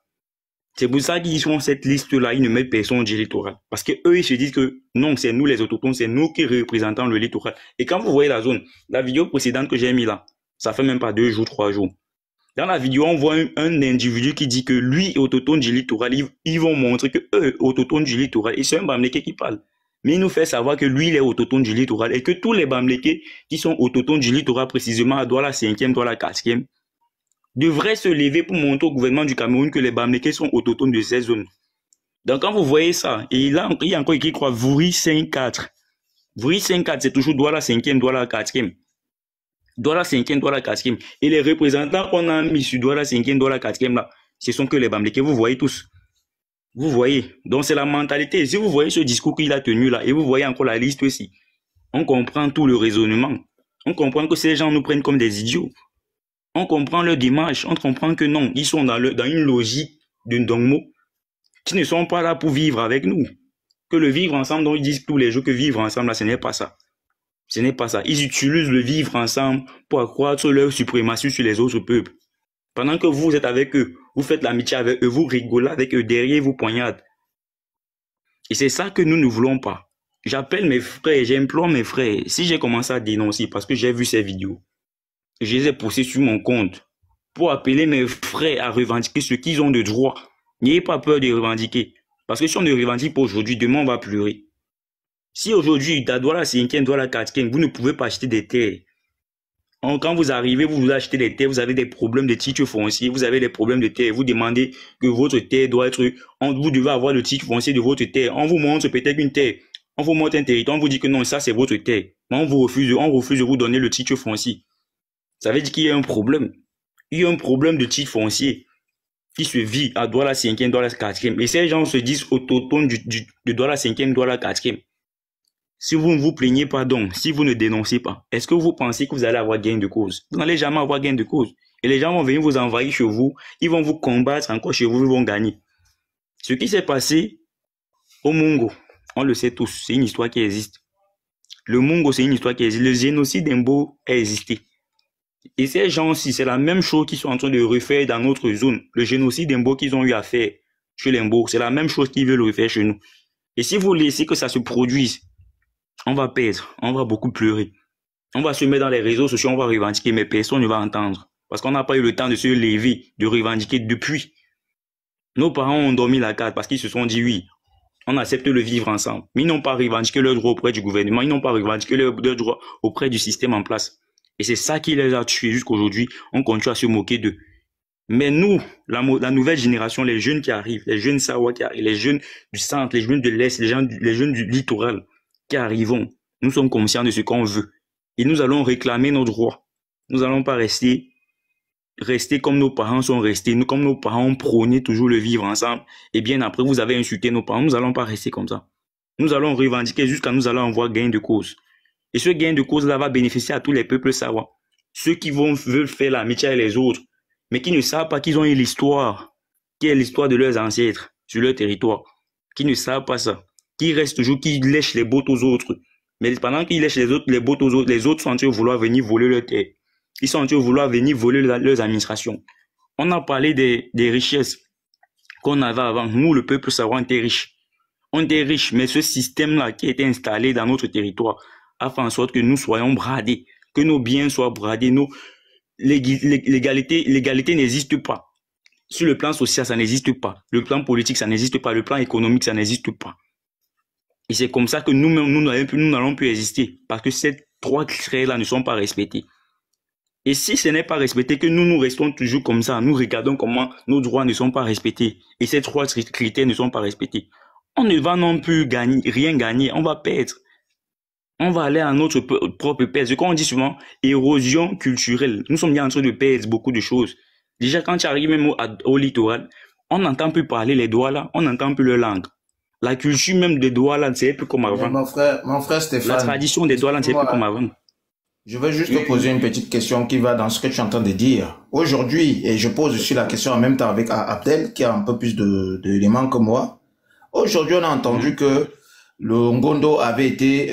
C'est pour ça qu'ils font cette liste-là, ils ne mettent personne du littoral. Parce qu'eux, ils se disent que non, c'est nous les autochtones, c'est nous qui représentons le littoral. Et quand vous voyez la zone, la vidéo précédente que j'ai mis là, ça fait même pas 2 jours, 3 jours. Dans la vidéo, on voit un individu qui dit que lui est autochtone du littoral. Ils vont montrer que eux, autochtones du littoral, et c'est un Bamléké qui parle. Mais il nous fait savoir que lui, il est autochtone du littoral et que tous les Bamlékés qui sont autochtones du littoral, précisément à Douala 5e, Douala 4e, devraient se lever pour montrer au gouvernement du Cameroun que les Bamlékés sont autochtones de ces zones. Donc quand vous voyez ça, et il y a encore écrit quoi, Vouri 5-4. Vouri 5-4, c'est toujours Douala 5e, Douala 4e. Douala 5e, Douala 4e. Et les représentants qu'on a mis sur Douala 5e, Douala 4e là, ce sont que les Bamlékés, vous voyez tous. Vous voyez. Donc c'est la mentalité. Si vous voyez ce discours qu'il a tenu là, et vous voyez encore la liste aussi, on comprend tout le raisonnement. On comprend que ces gens nous prennent comme des idiots. On comprend leur démarche. On comprend que non, ils sont dans une logique d'une dogmo qui ne sont pas là pour vivre avec nous. Que le vivre ensemble, dont ils disent tous les jours que vivre ensemble, là, ce n'est pas ça. Ce n'est pas ça. Ils utilisent le vivre ensemble pour accroître leur suprématie sur les autres peuples. Pendant que vous êtes avec eux, vous faites l'amitié avec eux, vous rigolez avec eux, derrière vous poignardent. Et c'est ça que nous ne voulons pas. J'appelle mes frères, j'implore mes frères, si j'ai commencé à dénoncer parce que j'ai vu ces vidéos, je les ai poussées sur mon compte pour appeler mes frères à revendiquer ce qu'ils ont de droit. N'ayez pas peur de revendiquer. Parce que si on ne revendique pas aujourd'hui, demain on va pleurer. Si aujourd'hui, à Douala 5e, Douala 4e, vous ne pouvez pas acheter des terres. Quand vous arrivez, vous achetez des terres, vous avez des problèmes de titre foncier, vous avez des problèmes de terre, vous demandez que votre terre doit être, vous devez avoir le titre foncier de votre terre. On vous montre peut-être une terre, on vous montre un territoire, on vous dit que non, ça c'est votre terre. Mais on refuse de vous donner le titre foncier. Ça veut dire qu'il y a un problème. Il y a un problème de titre foncier qui se vit à Douala 5e, Douala 4e. Et ces gens se disent autochtones de Douala 5e, Douala 4e. Si vous ne vous plaignez pas donc, si vous ne dénoncez pas, est-ce que vous pensez que vous allez avoir gain de cause? Vous n'allez jamais avoir gain de cause. Et les gens vont venir vous envahir chez vous, ils vont vous combattre encore chez vous, ils vont gagner. Ce qui s'est passé au Mungo, on le sait tous, c'est une histoire qui existe. Le Mungo, c'est une histoire qui existe. Le génocide d'Imbo a existé. Et ces gens-ci, c'est la même chose qu'ils sont en train de refaire dans notre zone. Le génocide d'Imbo qu'ils ont eu à faire chez l'Imbo, c'est la même chose qu'ils veulent refaire chez nous. Et si vous laissez que ça se produise, on va perdre, on va beaucoup pleurer. On va se mettre dans les réseaux sociaux, on va revendiquer, mais personne ne va entendre. Parce qu'on n'a pas eu le temps de se lever, de revendiquer depuis. Nos parents ont dormi la carte parce qu'ils se sont dit oui, on accepte le vivre ensemble. Mais ils n'ont pas revendiqué leurs droits auprès du gouvernement, ils n'ont pas revendiqué leurs droits auprès du système en place. Et c'est ça qui les a tués jusqu'aujourd'hui. On continue à se moquer d'eux. Mais nous, la nouvelle génération, les jeunes qui arrivent, les jeunes Sawa qui arrivent, les jeunes du centre, les jeunes de l'Est, les jeunes du littoral qui arrivons, nous sommes conscients de ce qu'on veut. Et nous allons réclamer nos droits. Nous n'allons pas rester comme nos parents sont restés, comme nos parents ont prôné toujours le vivre ensemble. Et bien après, vous avez insulté nos parents. Nous n'allons pas rester comme ça. Nous allons revendiquer jusqu'à nous allons avoir gain de cause. Et ce gain de cause-là va bénéficier à tous les peuples sawa. Ceux qui veulent faire l'amitié avec les autres, mais qui ne savent pas qu'ils ont eu l'histoire, qui est l'histoire de leurs ancêtres sur leur territoire, qui ne savent pas ça, qui restent toujours, qui lèchent les bottes aux autres. Mais pendant qu'ils lèchent les bottes aux autres, les autres sont en train de vouloir venir voler leur terre. Ils sont en train de vouloir venir voler leurs administrations. On a parlé des richesses qu'on avait avant. Nous, le peuple sawa, on était riche. On était riche, mais ce système-là qui a été installé dans notre territoire a fait en sorte que nous soyons bradés, que nos biens soient bradés. L'égalité n'existe pas. Sur le plan social, ça n'existe pas. Le plan politique, ça n'existe pas. Le plan économique, ça n'existe pas. Et c'est comme ça que nous-mêmes, nous n'allons plus exister. Parce que ces 3 critères-là ne sont pas respectés. Et si ce n'est pas respecté, que nous restons toujours comme ça, nous regardons comment nos droits ne sont pas respectés. Et ces 3 critères ne sont pas respectés. On ne va non plus rien gagner. On va perdre. On va aller à notre propre perte. Ce qu'on dit souvent, érosion culturelle. Nous sommes bien en train de perdre beaucoup de choses. Déjà, quand tu arrives même au littoral, on n'entend plus parler les Douala, on n'entend plus leur langue. La culture même des Douala ne c'est plus comme avant. Mon frère Stéphane. La tradition des Douala ne c'est plus comme avant. Je vais juste te poser une petite question qui va dans ce que tu es en train de dire. Aujourd'hui, et je pose aussi la question en même temps avec Abdel, qui a un peu plus d'éléments que moi, Aujourd'hui, on a entendu que le Ngondo avait été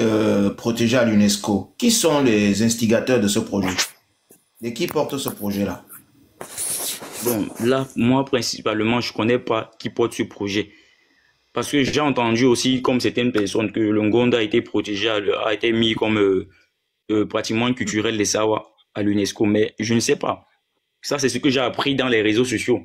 protégé à l'UNESCO. Qui sont les instigateurs de ce projet? Et qui porte ce projet-là? Bon, là, moi, principalement, je ne connais pas qui porte ce projet. Parce que j'ai entendu aussi, comme certaines personnes, que le Ngondo a été protégé, a été mis comme patrimoine culturel des Sawa à l'UNESCO. Mais je ne sais pas. Ça, c'est ce que j'ai appris dans les réseaux sociaux.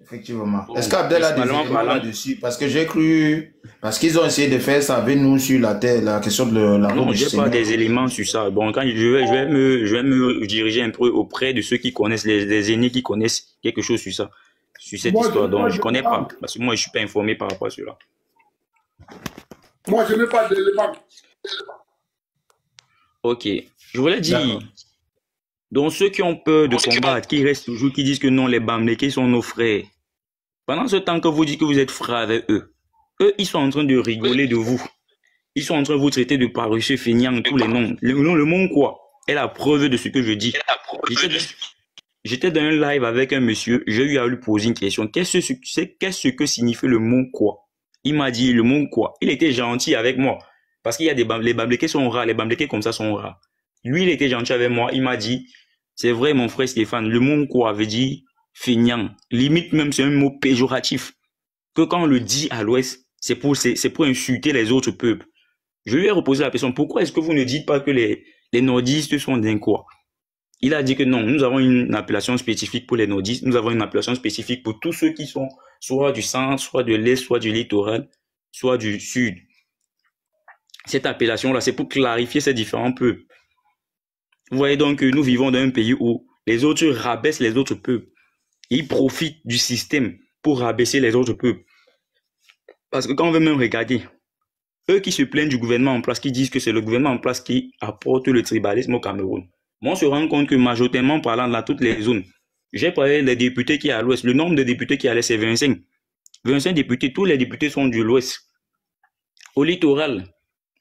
Effectivement. Est-ce qu'Abdel a des éléments là-dessus? Parce que j'ai cru... Parce qu'ils ont essayé de faire ça avec nous sur la terre, la question de la... Non, je n'ai pas des éléments sur ça. Bon, quand je vais me diriger un peu auprès de ceux qui connaissent, les aînés qui connaissent quelque chose sur ça, sur cette histoire. Donc, je ne connais pas. Parce que moi, je ne suis pas informé par rapport à cela. Moi, je n'ai pas d'éléments. Ok. Je voulais dire... Donc, ceux qui ont peur de combattre, qui restent toujours, qui disent que non, les Bamlékés sont nos frères. Pendant ce temps que vous dites que vous êtes frères avec eux, ils sont en train de rigoler de vous. Ils sont en train de vous traiter de paresseux, feignants, tous les noms. Le monde quoi est la preuve de ce que je dis. J'étais dans un live avec un monsieur, j'ai eu à lui poser une question. Qu'est-ce que signifie le mot quoi? Il m'a dit le mot quoi. Il était gentil avec moi. Parce qu'il y a les Bamlékés sont rares, les Bamlékés comme ça sont rares. Lui, il était gentil avec moi. Il m'a dit, c'est vrai, mon frère Stéphane, le mot quoi veut dire feignant. Limite même, c'est un mot péjoratif. Que quand on le dit à l'Ouest, c'est pour insulter les autres peuples. Je lui ai reposé la question, pourquoi est-ce que vous ne dites pas que les nordistes sont d'un quoi? Il a dit que non, nous avons une appellation spécifique pour les nordistes, nous avons une appellation spécifique pour tous ceux qui sont soit du centre, soit de l'est, soit du littoral, soit du sud. Cette appellation-là, c'est pour clarifier ces différents peuples. Vous voyez donc que nous vivons dans un pays où les autres rabaissent les autres peuples. Ils profitent du système pour rabaisser les autres peuples. Parce que quand on veut même regarder, eux qui se plaignent du gouvernement en place, qui disent que c'est le gouvernement en place qui apporte le tribalisme au Cameroun, moi on se rend compte que majoritairement parlant dans toutes les zones, j'ai parlé des députés qui sont à l'ouest, le nombre de députés qui est à l'est c'est 25. 25 députés, tous les députés sont de l'ouest. Au littoral,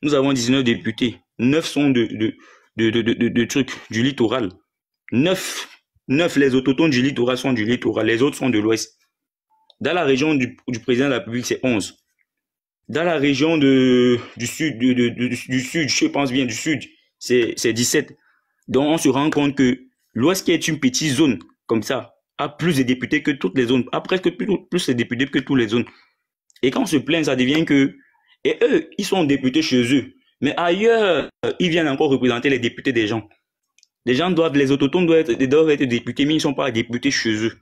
nous avons 19 députés, 9 sont de trucs du littoral. 9 les autochtones du littoral sont du littoral, les autres sont de l'ouest. Dans la région du président de la République, c'est 11. Dans la région du sud, je pense bien du sud, c'est 17. Donc on se rend compte que l'ouest qui est une petite zone comme ça, a plus de députés que toutes les zones, a presque plus de députés que toutes les zones. Et quand on se plaint, ça devient que... Et eux, ils sont députés chez eux. Mais ailleurs, ils viennent encore représenter les députés des gens. Les autochtones doivent être députés, mais ils ne sont pas députés chez eux.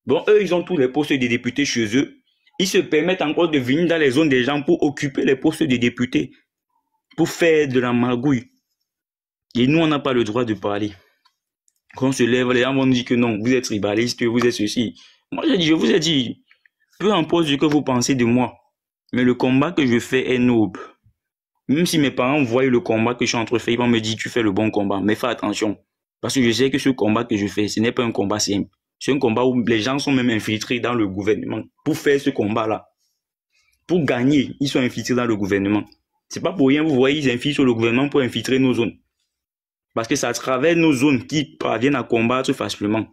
Bon, eux, ils ont tous les postes de députés chez eux. Ils se permettent encore de venir dans les zones des gens pour occuper les postes de députés, pour faire de la magouille. Et nous, on n'a pas le droit de parler. Quand on se lève, les gens vont nous dire que non, vous êtes tribaliste, vous êtes ceci. Moi, je vous ai dit, peu importe ce que vous pensez de moi, mais le combat que je fais est noble. Même si mes parents voient le combat que je suis en train de faire, ils vont me dire tu fais le bon combat, mais fais attention. Parce que je sais que ce combat que je fais, ce n'est pas un combat simple. C'est un combat où les gens sont même infiltrés dans le gouvernement pour faire ce combat-là. Pour gagner, ils sont infiltrés dans le gouvernement. C'est pas pour rien, vous voyez, ils infiltrent le gouvernement pour infiltrer nos zones. Parce que c'est à travers nos zones qu'ils parviennent à combattre facilement.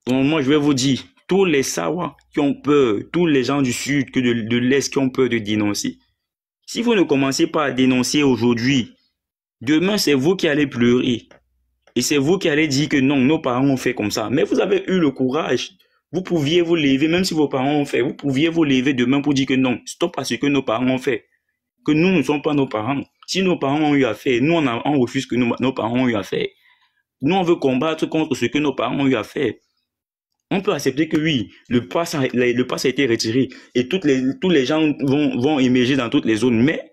Donc moi, je vais vous dire, tous les Sawa qui ont peur, tous les gens du sud, que de l'est qui ont peur de dénoncer, si vous ne commencez pas à dénoncer aujourd'hui, demain c'est vous qui allez pleurer. Et c'est vous qui allez dire que non, nos parents ont fait comme ça. Mais vous avez eu le courage. Vous pouviez vous lever, même si vos parents ont fait, vous pouviez vous lever demain pour dire que non, stop à ce que nos parents ont fait. Que nous ne sommes pas nos parents. Si nos parents ont eu à faire, nous on refuse que nos parents ont eu à faire. Nous on veut combattre contre ce que nos parents ont eu à faire. On peut accepter que oui, le pass a été retiré et tous les gens vont émerger dans toutes les zones, mais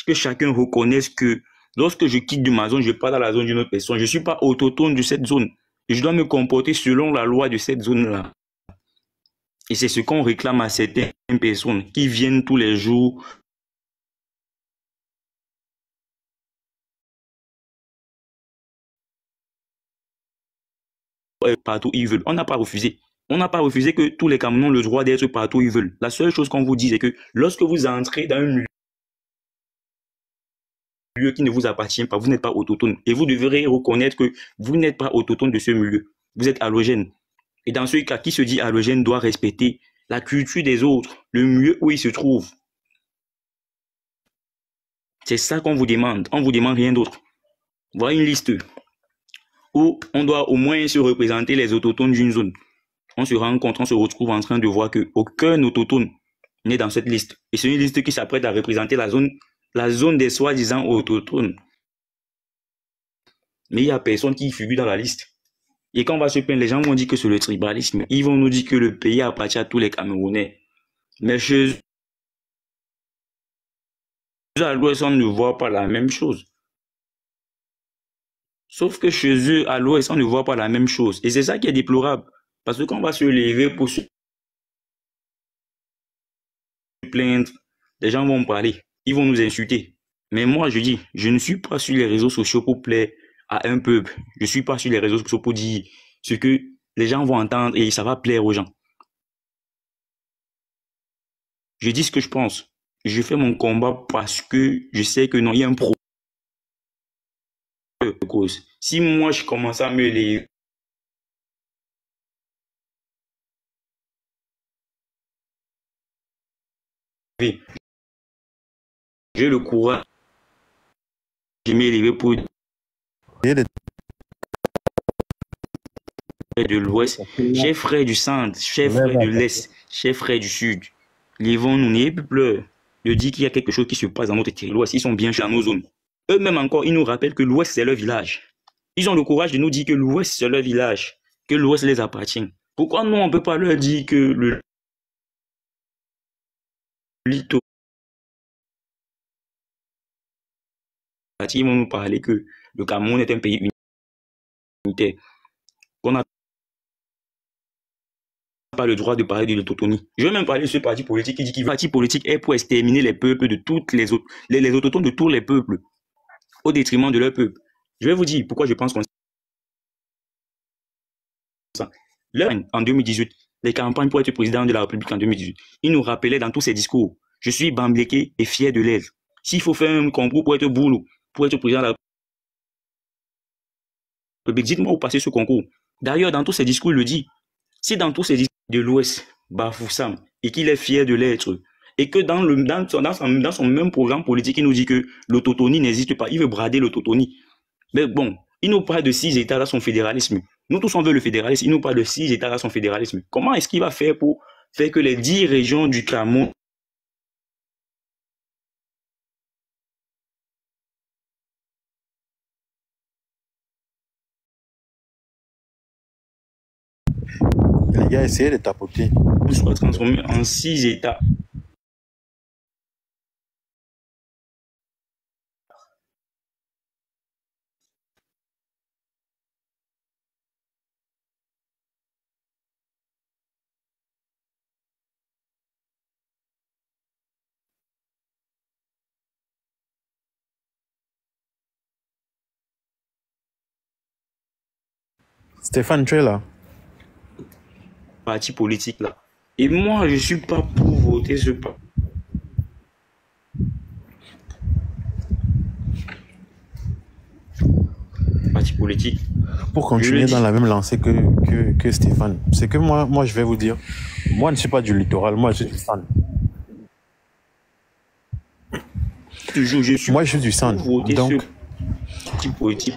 que chacun reconnaisse que lorsque je quitte de ma zone, je ne vais pas dans la zone d'une autre personne. Je ne suis pas autochtone de cette zone. Je dois me comporter selon la loi de cette zone-là. Et c'est ce qu'on réclame à certaines personnes qui viennent tous les jours partout où ils veulent. On n'a pas refusé. On n'a pas refusé que tous les Camerounais ont le droit d'être partout où ils veulent. La seule chose qu'on vous dit, c'est que lorsque vous entrez dans un lieu qui ne vous appartient pas, vous n'êtes pas autochtone. Et vous devrez reconnaître que vous n'êtes pas autochtone de ce milieu. Vous êtes allogène. Et dans ce cas, qui se dit allogène doit respecter la culture des autres, le milieu où ils se trouvent. C'est ça qu'on vous demande. On ne vous demande rien d'autre. Voilà une liste où on doit au moins se représenter les autochtones d'une zone. On se rend compte, on se retrouve en train de voir qu'aucun autochtone n'est dans cette liste. Et c'est une liste qui s'apprête à représenter la zone des soi-disant autochtones. Mais il n'y a personne qui figure dans la liste. Et quand on va se plaindre, les gens vont dire que c'est le tribalisme. Ils vont nous dire que le pays appartient à tous les Camerounais. Mais chez eux, à l'ouest, on ne voit pas la même chose. Sauf que chez eux, à l'ouest, on ne voit pas la même chose. Et c'est ça qui est déplorable. Parce que quand on va se lever pour se plaindre, les gens vont parler. Ils vont nous insulter. Mais moi, je dis, je ne suis pas sur les réseaux sociaux pour plaire à un peuple. Je ne suis pas sur les réseaux sociaux pour dire ce que les gens vont entendre et ça va plaire aux gens. Je dis ce que je pense. Je fais mon combat parce que je sais que non, il y a un problème. Si moi, je commence à me lever, j'ai le courage de m'élever pour de l'Ouest, chers frères du centre, chers frères de l'Est, chers frères du Sud, levons-nous, n'ayez plus peur de dire qu'il y a quelque chose qui se passe dans notre territoire. Ils sont bien dans nos zones. Eux-mêmes encore, ils nous rappellent que l'Ouest, c'est leur village. Ils ont le courage de nous dire que l'Ouest, c'est leur village, que l'Ouest les appartient. Pourquoi nous, on ne peut pas leur dire que le littoral, ils vont nous parler que le Cameroun est un pays unitaire, qu'on n'a pas le droit de parler de l'autonomie. Je vais même parler de ce parti politique qui dit que le parti politique est pour exterminer les peuples de toutes les autres, les autochtones de tous les peuples, au détriment de leur peuple. Je vais vous dire pourquoi je pense comme ça. Là, en 2018, les campagnes pour être président de la République en 2018, il nous rappelait dans tous ses discours, je suis bambléqué et fier de l'aise. S'il faut faire un concours pour être boulot, pour être président de la République, dites-moi où passer ce concours. D'ailleurs, dans tous ses discours, il le dit. Si dans tous ses discours de l'Ouest, Bafoussam, et qu'il est fier de l'être, et que dans son même programme politique, il nous dit que l'autochtonie n'existe pas, il veut brader l'autochtonie. Mais bon, il nous parle de 6 États dans son fédéralisme. Nous tous on veut le fédéralisme, il nous parle de 6 États dans son fédéralisme. Comment est-ce qu'il va faire pour faire que les 10 régions du Cameroun Les gars, essayez de tapoter. soient transformés en 6 États? Stéphane, tu es là? Parti politique là. Et moi, je ne suis pas pour voter ce parti politique. Pour continuer dans la même lancée que Stéphane, c'est que moi, je vais vous dire, moi, je ne suis pas du littoral, moi, je suis du centre. Moi, je suis du centre. Donc, parti politique.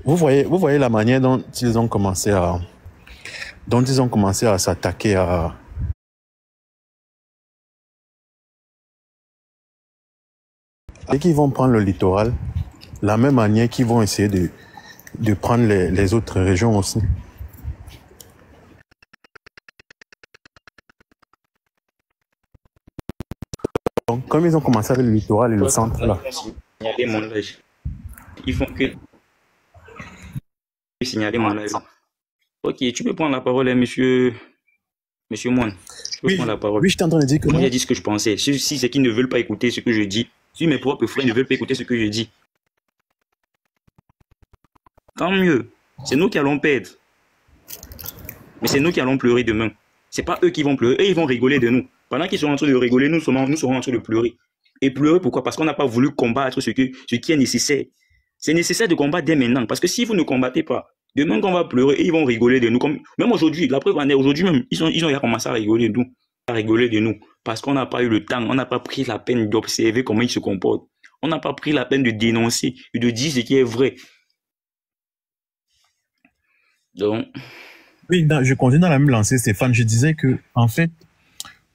Vous voyez la manière dont ils ont commencé à s'attaquer à et qu'ils vont prendre le littoral, la même manière qu'ils vont essayer de prendre les autres régions aussi. Donc, comme ils ont commencé avec le littoral et le centre, là. Ils font que signaler mon live. Ok, tu peux prendre la parole, hein, monsieur Moine. Tu peux prendre la parole. Oui, je t'entends dire que moi, j'ai dit ce que je pensais. Si c'est qu'ils ne veulent pas écouter ce que je dis, si mes propres frères ne veulent pas écouter ce que je dis, tant mieux. C'est nous qui allons perdre. Mais c'est nous qui allons pleurer demain. C'est pas eux qui vont pleurer. Eux, ils vont rigoler de nous. Pendant qu'ils sont en train de rigoler, nous serons en train de pleurer. Et pleurer pourquoi? Parce qu'on n'a pas voulu combattre ce qui est nécessaire. C'est nécessaire de combattre dès maintenant. Parce que si vous ne combattez pas, demain qu'on va pleurer et ils vont rigoler de nous. Même aujourd'hui, la preuve en est, aujourd'hui même, ils ont déjà commencé à rigoler de nous. Parce qu'on n'a pas eu le temps, on n'a pas pris la peine d'observer comment ils se comportent. On n'a pas pris la peine de dénoncer et de dire ce qui est vrai. Donc... Oui, je continue dans la même lancée, Stéphane. Je disais que, en fait,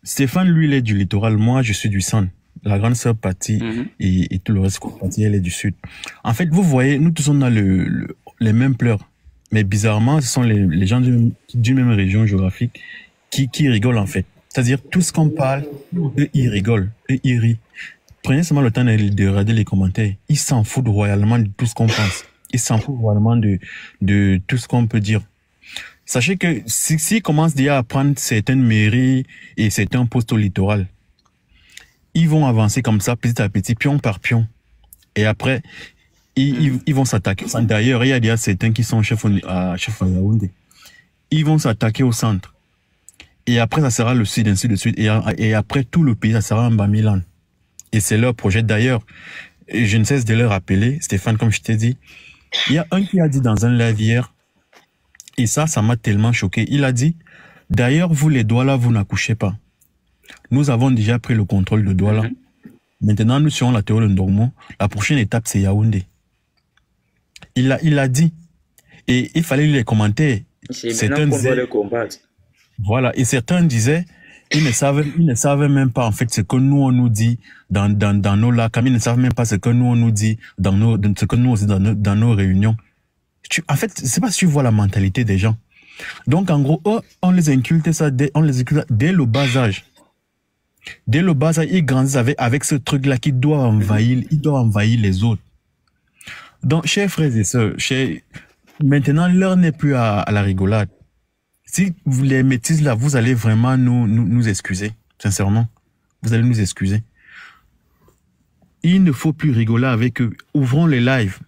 Stéphane, lui, il est du littoral. Moi, je suis du centre. La grande sœur partie et tout le reste partie, elle est du sud. En fait, vous voyez, nous tous, on a les mêmes pleurs. Mais bizarrement, ce sont les gens d'une même région géographique qui rigolent, en fait. C'est-à-dire, tout ce qu'on parle, eux, ils rigolent. Eux, ils rient. Prenez seulement le temps de regarder les commentaires. Ils s'en foutent royalement de tout ce qu'on pense. Ils s'en foutent royalement de tout ce qu'on peut dire. Sachez que s'ils commencent déjà à prendre certaines mairies et certains postes au littoral, ils vont avancer comme ça, petit à petit, pion par pion. Et après, ils vont s'attaquer. D'ailleurs, il y a déjà certains qui sont chefs à Yaoundé. Ils vont s'attaquer au centre. Et après, ça sera le sud, ainsi de suite. Et après, tout le pays, ça sera en Bamilan. Et c'est leur projet. D'ailleurs, je ne cesse de le rappeler, Stéphane, comme je t'ai dit, il y a un qui a dit dans un live hier, et ça m'a tellement choqué. Il a dit, d'ailleurs, vous les Douala, vous n'accouchez pas. Nous avons déjà pris le contrôle de Douala. Maintenant, nous serons la théorie de Ndogmo. La prochaine étape, c'est Yaoundé. Il a dit. Et il fallait lire les commentaires. Certains disaient, le combattre. Voilà. Et certains disaient, ils ne savent même pas, en fait, ce que nous, on nous dit dans nos lacs. Ils ne savent même pas ce que nous, on nous dit dans nos réunions. En fait, c'est pas si tu vois la mentalité des gens. Donc, en gros, eux, on les inculte ça dès le bas âge. Dès le bas âge, ils grandissent avec ce truc-là qui doit envahir les autres. Donc, chers frères et sœurs, maintenant, l'heure n'est plus à la rigolade. Si vous les métis là, vous allez vraiment nous excuser. Sincèrement. Vous allez nous excuser. Il ne faut plus rigoler avec eux. Ouvrons les lives.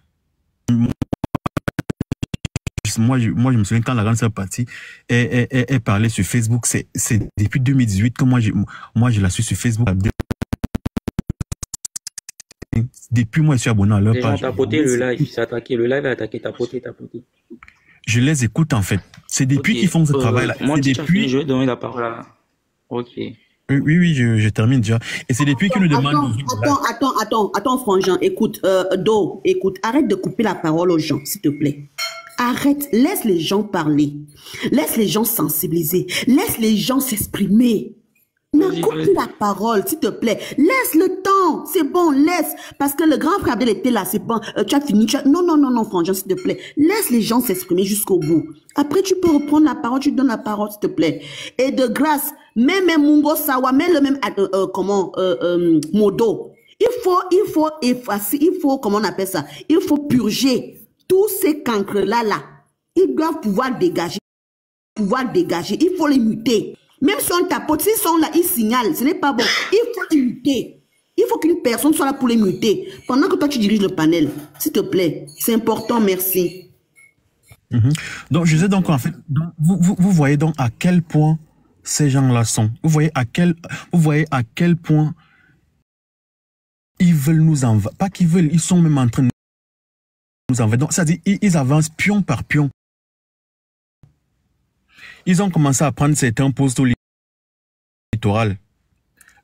Moi, je me souviens quand la grande sœur partie, elle parlait sur Facebook. C'est depuis 2018 que moi, je la suis sur Facebook. Depuis moi, je suis abonné à leur page. Ils ont tapoté le live, s'attaquer le live, attaquer, tapoter. Je les écoute en fait. C'est depuis qu'ils font ce travail-là. Moi, je vais donner la parole à... Ok. Oui, je termine déjà. Et c'est depuis qu'ils nous demandent... Attends, Frangin, écoute, écoute, arrête de couper la parole aux gens, s'il te plaît. Arrête, laisse les gens parler. Laisse les gens sensibiliser. Laisse les gens s'exprimer. Ne coupe plus la parole, s'il te plaît. Laisse le temps. C'est bon, laisse. Parce que le grand frère Abdel était là, c'est bon. Tu as fini. Non, Frangin, s'il te plaît. Laisse les gens s'exprimer jusqu'au bout. Après, tu peux reprendre la parole, tu donnes la parole, s'il te plaît. Et de grâce, même Mungo Sawa, même le même, Modo. Il faut effacer, comment on appelle ça? Il faut purger tous ces cancres-là, ils doivent pouvoir dégager. Il faut les muter. Même si on tapote, s'ils sont là, ils signalent. Ce n'est pas bon. Il faut les muter. Il faut qu'une personne soit là pour les muter. Pendant que toi, tu diriges le panel. S'il te plaît. C'est important, merci. Donc, je sais donc, en fait, vous voyez donc à quel point ces gens-là sont. Vous voyez à quel point ils veulent nous envahir. Pas qu'ils veulent, ils sont même en train de nous envahir. Donc, c'est-à-dire, ils avancent pion par pion. Ils ont commencé à prendre certains postes au littoral.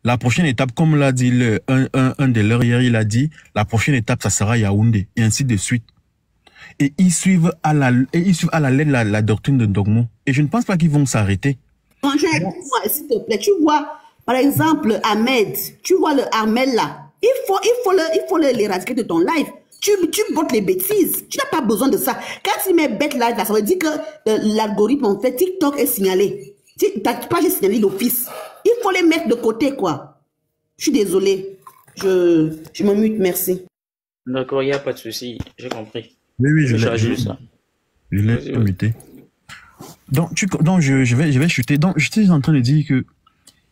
La prochaine étape, comme l'a dit un de leurs hier, il a dit, la prochaine étape, ça sera Yaoundé, et ainsi de suite. Et ils suivent à la lettre la doctrine de Ndogmo. Et je ne pense pas qu'ils vont s'arrêter. S'il te plaît, tu vois, par exemple, Ahmed, tu vois le Armel là, il faut l'éradiquer de ton live. Tu bottes les bêtises. Tu n'as pas besoin de ça. Quand tu mets bête live là, ça veut dire que l'algorithme, en fait, TikTok est signalé. Ta page est signalée d'office. Il faut les mettre de côté, quoi. Je suis désolé. Je me mute, merci. D'accord, il n'y a pas de souci. J'ai compris. Oui, je l'ai muté. Donc, je vais chuter. Donc, je suis en train de dire que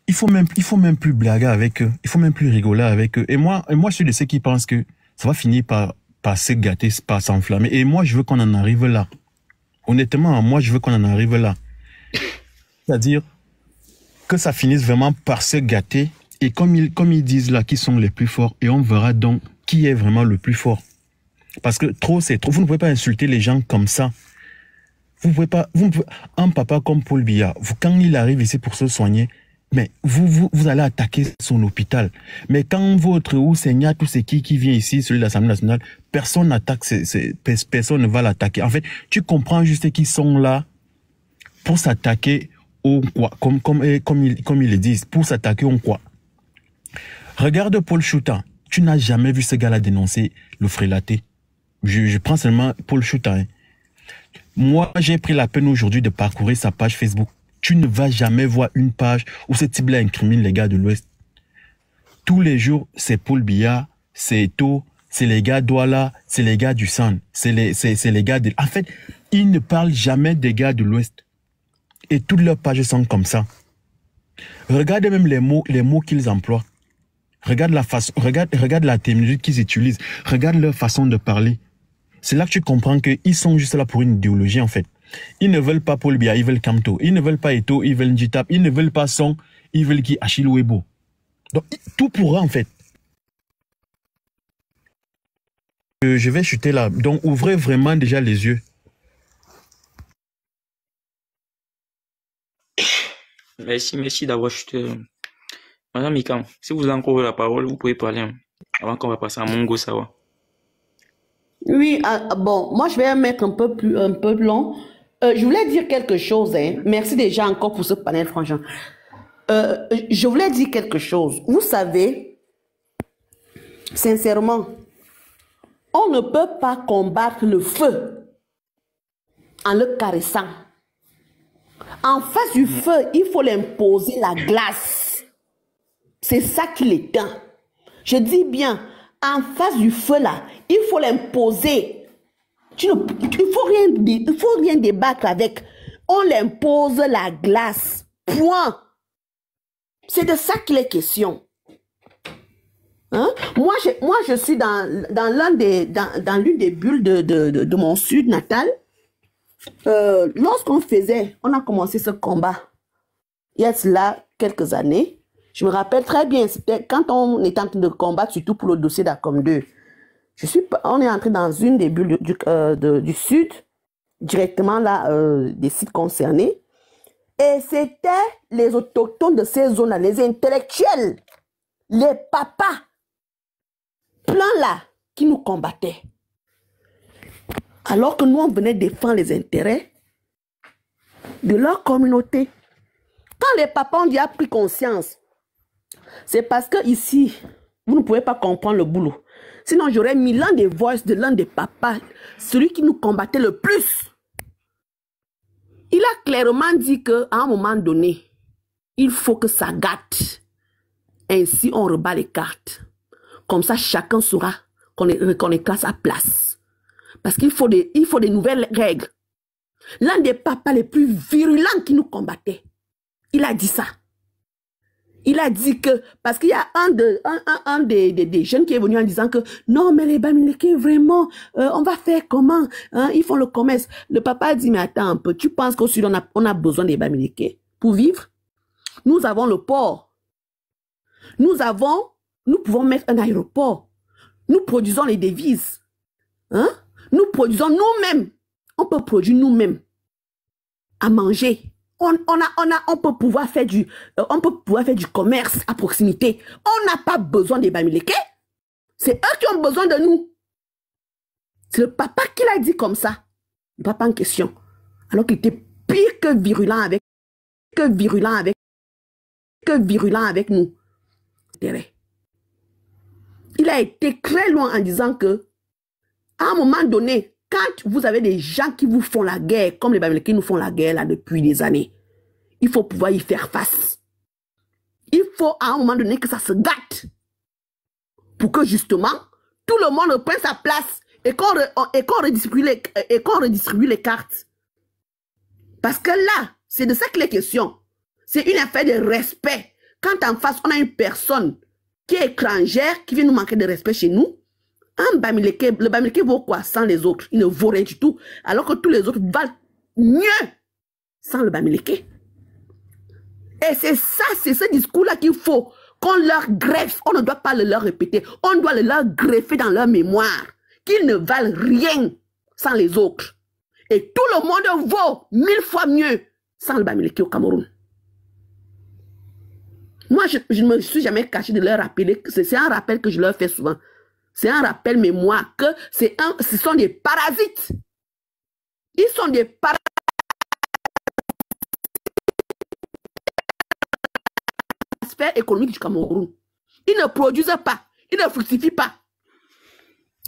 il faut même plus blaguer avec eux. Il faut même plus rigoler avec eux. Et moi, je suis de ceux qui pensent que ça va finir par se gâter, par s'enflammer. Et moi, je veux qu'on en arrive là. Honnêtement, moi, je veux qu'on en arrive là. C'est-à-dire, que ça finisse vraiment par se gâter. Et comme ils disent là, qui sont les plus forts, et on verra donc qui est vraiment le plus fort. Parce que trop, c'est trop. Vous ne pouvez pas insulter les gens comme ça. Vous pouvez pas, un papa comme Paul Biya, quand il arrive ici pour se soigner, mais vous allez attaquer son hôpital. Mais quand votre ou Seigneur, tout ce qui vient ici, celui de l'Assemblée nationale, personne n'attaque, personne ne va l'attaquer. En fait, tu comprends juste qu'ils sont là pour s'attaquer au quoi, comme ils le disent, pour s'attaquer au quoi. Regarde Paul Chouta. Tu n'as jamais vu ce gars-là dénoncer le frélaté. Je prends seulement Paul Chouta. Hein. Moi, j'ai pris la peine aujourd'hui de parcourir sa page Facebook. Tu ne vas jamais voir une page où ce type-là incrimine les gars de l'Ouest. Tous les jours, c'est Paul Biya, c'est Eto, c'est les gars d'Ouala, c'est les gars du San, c'est les gars de... En fait, ils ne parlent jamais des gars de l'Ouest. Et toutes leurs pages sont comme ça. Regardez même les mots qu'ils emploient. Regarde la façon, regarde la terminologie qu'ils utilisent. Regarde leur façon de parler. C'est là que tu comprends qu'ils sont juste là pour une idéologie, en fait. Ils ne veulent pas Paul Biya, ils veulent Kamto. Ils ne veulent pas Eto, ils veulent Njitap. Ils ne veulent pas Son, ils veulent qui Achille Webo. Donc, tout pourra, en fait. Je vais chuter là. Donc, ouvrez vraiment déjà les yeux. Merci d'avoir chuté. Madame Mikam, si vous avez encore la parole, vous pouvez parler hein, avant qu'on va passer à Mongo Sawa. Oui, bon, moi je vais mettre un peu long. Je voulais dire quelque chose. Hein. Merci déjà encore pour ce panel, franchement. Je voulais dire quelque chose. Vous savez, sincèrement, on ne peut pas combattre le feu en le caressant. En face du feu, il faut l'imposer la glace. C'est ça qui l'éteint. Je dis bien, en face du feu là, il faut l'imposer. Il ne faut rien débattre avec. On l'impose la glace. Point. C'est de ça qu'il est question. Hein? Moi, je suis dans l'une des bulles de mon sud natal. Lorsqu'on a commencé ce combat, il y a cela quelques années, je me rappelle très bien, c'était quand on était en train de combattre, surtout pour le dossier d'Acom 2. On est entré dans une des bulles du sud, directement là, des sites concernés. Et c'était les autochtones de ces zones-là, les intellectuels, les papas, plein là, qui nous combattaient. Alors que nous, on venait défendre les intérêts de leur communauté. Quand les papas ont déjà pris conscience, c'est parce que ici, vous ne pouvez pas comprendre le boulot. Sinon, j'aurais mis l'un des voices de l'un des papas, celui qui nous combattait le plus. Il a clairement dit qu'à un moment donné, il faut que ça gâte. Ainsi, on rebat les cartes. Comme ça, chacun saura qu'on est à sa place. Parce qu'il faut des nouvelles règles. L'un des papas les plus virulents qui nous combattait, il a dit ça. Il a dit que, parce qu'il y a un des jeunes qui est venu en disant que non, mais les Bamileke, vraiment, on va faire comment hein, ils font le commerce. Le papa a dit, mais attends un peu, tu penses qu'au Sud, on a besoin des Bamileke pour vivre? Nous avons le port. Nous pouvons mettre un aéroport. Nous produisons les devises. Hein? Nous produisons nous-mêmes. On peut produire nous-mêmes à manger. On peut pouvoir faire du commerce à proximité. On n'a pas besoin des Bamileke. C'est eux qui ont besoin de nous. C'est le papa qui l'a dit comme ça. Le papa en question. Alors qu'il était pire que virulent avec nous. Il a été très loin en disant que, à un moment donné, quand vous avez des gens qui vous font la guerre, comme les Bamileke nous font la guerre là depuis des années, il faut pouvoir y faire face. Il faut à un moment donné que ça se gâte. Pour que justement, tout le monde reprenne sa place et qu'on redistribue les cartes. Parce que là, c'est de ça qu'il est question. C'est une affaire de respect. Quand en face, on a une personne qui est étrangère, qui vient nous manquer de respect chez nous, le Bamileke vaut quoi sans les autres? Il ne vaut rien du tout. Alors que tous les autres valent mieux sans le Bamileke. Et c'est ça, c'est ce discours-là qu'il faut qu'on leur greffe. On ne doit pas le leur répéter. On doit le leur greffer dans leur mémoire. Qu'ils ne valent rien sans les autres. Et tout le monde vaut 1000 fois mieux sans le Bamileke au Cameroun. Moi, je ne me suis jamais caché de leur rappeler. C'est un rappel que je leur fais souvent. C'est un rappel mémoire que ce sont des parasites. Ils sont des parasites. L'aspect économique du Cameroun. Ils ne produisent pas. Ils ne fructifient pas.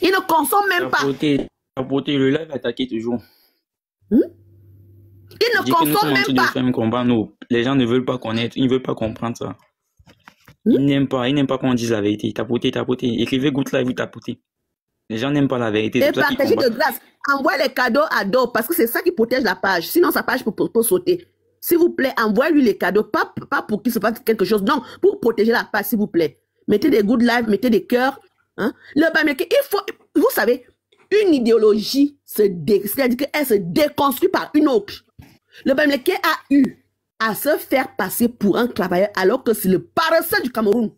Ils ne consomment même pas. Le live attaqué toujours. Ils ne consomment même pas. Un combat, non. Les gens ne veulent pas connaître. Ils ne veulent pas comprendre ça. Ils n'aiment pas qu'on dise la vérité. Tapoter. Écrivez Good Live ou tapoter. Les gens n'aiment pas la vérité. Et partagez de grâce. Envoyez les cadeaux à Do parce que c'est ça qui protège la page. Sinon, sa page peut sauter. S'il vous plaît, envoyez-lui les cadeaux. Pas pour qu'il se passe quelque chose. Non, pour protéger la page, s'il vous plaît. Mettez des Good Live, mettez des cœurs. Hein? Le Bamileke, il faut... Vous savez, une idéologie, c'est-à-dire qu'elle se déconstruit par une autre. Le Bamileke a eu à se faire passer pour un travailleur alors que c'est le paresseux du Cameroun.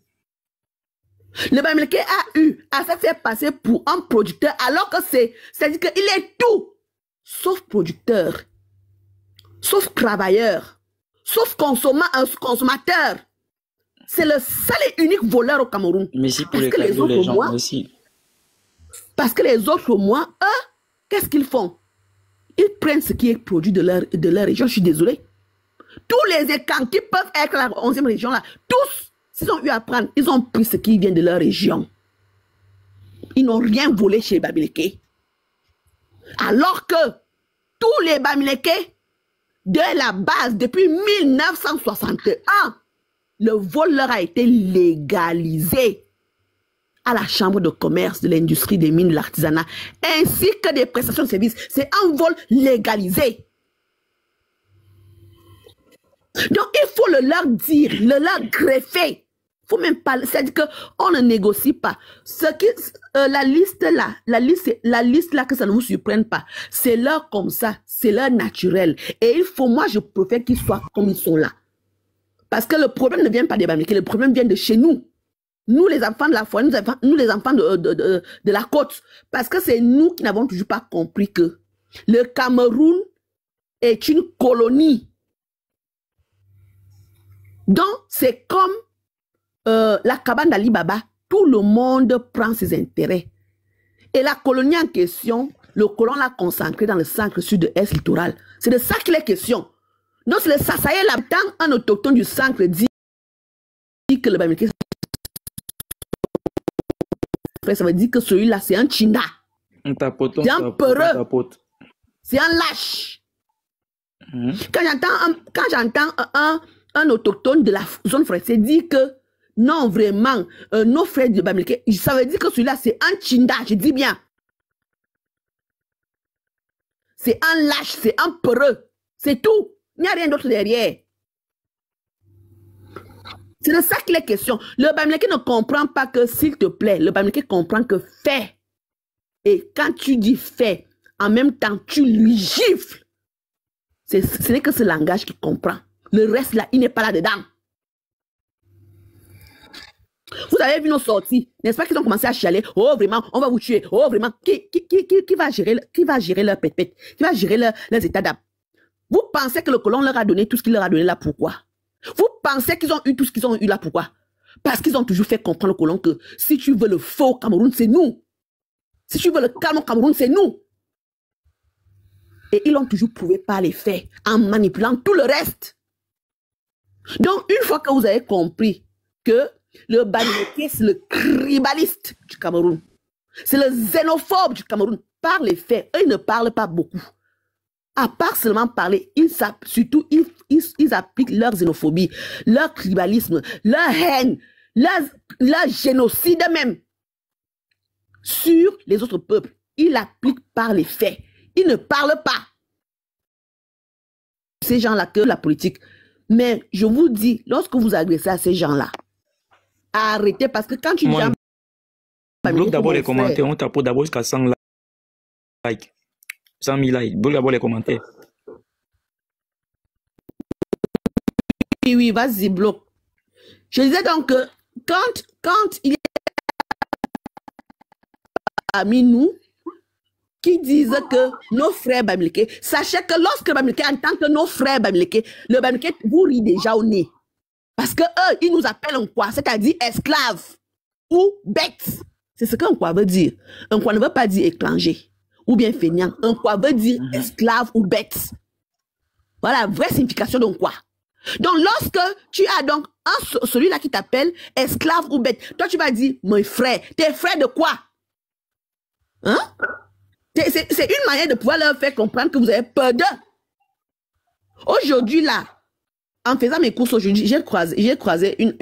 Le Bamileke a eu à se faire passer pour un producteur alors que c'est-à-dire qu'il est tout sauf producteur, sauf travailleur, sauf consommateur. C'est le seul et unique voleur au Cameroun. Mais si pour les autres gens aussi. Parce que les autres au moins, eux, qu'est-ce qu'ils font? Ils prennent ce qui est produit de leur région. Je suis désolé. Tous les écans qui peuvent être la 11e région là, tous, s'ils ont eu à prendre, ils ont pris ce qui vient de leur région. Ils n'ont rien volé chez les Bamileke. Alors que tous les Bamileke, de la base, depuis 1961, le vol leur a été légalisé à la chambre de commerce, de l'industrie, des mines, de l'artisanat, ainsi que des prestations de services. C'est un vol légalisé. Donc, il faut le leur dire, le leur greffer. Il faut même pas, c'est-à-dire qu'on ne négocie pas. La liste là, que ça ne vous surprenne pas, c'est leur comme ça, c'est leur naturel. Et moi, je préfère qu'ils soient comme ils sont là. Parce que le problème ne vient pas des Bamileke, le problème vient de chez nous. Nous, les enfants de la foi, nous, les enfants de la côte. Parce que c'est nous qui n'avons toujours pas compris que le Cameroun est une colonie. Donc, c'est comme la cabane d'Ali Baba. Tout le monde prend ses intérêts. Et la colonie en question, le colon l'a consacré dans le centre sud-est littoral. C'est de ça qu'il est question. Donc, c'est le Sassaye l'habitant, un autochtone du centre, dit que le Bamileke, ça veut dire que celui-là, c'est un Chinda. C'est un peureux. C'est un lâche. Quand j'entends un autochtone de la zone forestière dire que non, vraiment, nos frères de Bamileke, ça veut dire que celui-là, c'est un Chinda, je dis bien. C'est un lâche, c'est un peureux. C'est tout. Il n'y a rien d'autre derrière. C'est de ça qu'il est question. Le Bamileke ne comprend pas que, s'il te plaît, le Bamileke comprend que fais. Et quand tu dis fais, en même temps, tu lui gifles. Ce n'est que ce langage qu'il comprend. Le reste, là, il n'est pas là-dedans. Vous avez vu nos sorties, n'est-ce pas qu'ils ont commencé à chialer? Oh, vraiment, on va vous tuer. Oh, vraiment, qui va gérer leur pépette? Qui va gérer leurs états d'âme? Vous pensez que le colon leur a donné tout ce qu'il leur a donné là, pourquoi? Vous pensez qu'ils ont eu tout ce qu'ils ont eu là, pourquoi? Parce qu'ils ont toujours fait comprendre au colon que si tu veux le faux Cameroun, c'est nous. Si tu veux le calme au Cameroun, c'est nous. Et ils l'ont toujours prouvé par les faits, en manipulant tout le reste. Donc, une fois que vous avez compris que le Bamileke, c'est le tribaliste du Cameroun, c'est le xénophobe du Cameroun, par les faits, eux, ils ne parlent pas beaucoup. À part seulement parler, surtout, ils appliquent leur xénophobie, leur tribalisme, leur haine, leur génocide même sur les autres peuples. Ils l'appliquent par les faits. Ils ne parlent pas. Ces gens-là que la politique. Mais je vous dis, lorsque vous agressez à ces gens-là, arrêtez parce que quand tu dis... Bloque d'abord les commentaires, on tape d'abord jusqu'à 100 likes. 100 000 likes. Bloque d'abord les commentaires. oui, vas-y, bloque. Je disais donc que quand il y a parmi nous qui disent que nos frères Bamileke, sachez que lorsque Bamileke entend que nos frères Bamileke, le Bamileke vous rit déjà au nez. Parce que eux, ils nous appellent en quoi? C'est-à-dire esclaves ou bêtes. C'est ce qu'un quoi veut dire. Un quoi ne veut pas dire étranger ou bien feignant. Un quoi veut dire esclave ou bête. Voilà la vraie signification d'un quoi. Donc, lorsque tu as donc celui-là qui t'appelle esclave ou bête, toi tu vas dire, mes frères, tes frères de quoi? Hein? C'est une manière de pouvoir leur faire comprendre que vous avez peur d'eux. Aujourd'hui, là, en faisant mes courses aujourd'hui, j'ai croisé une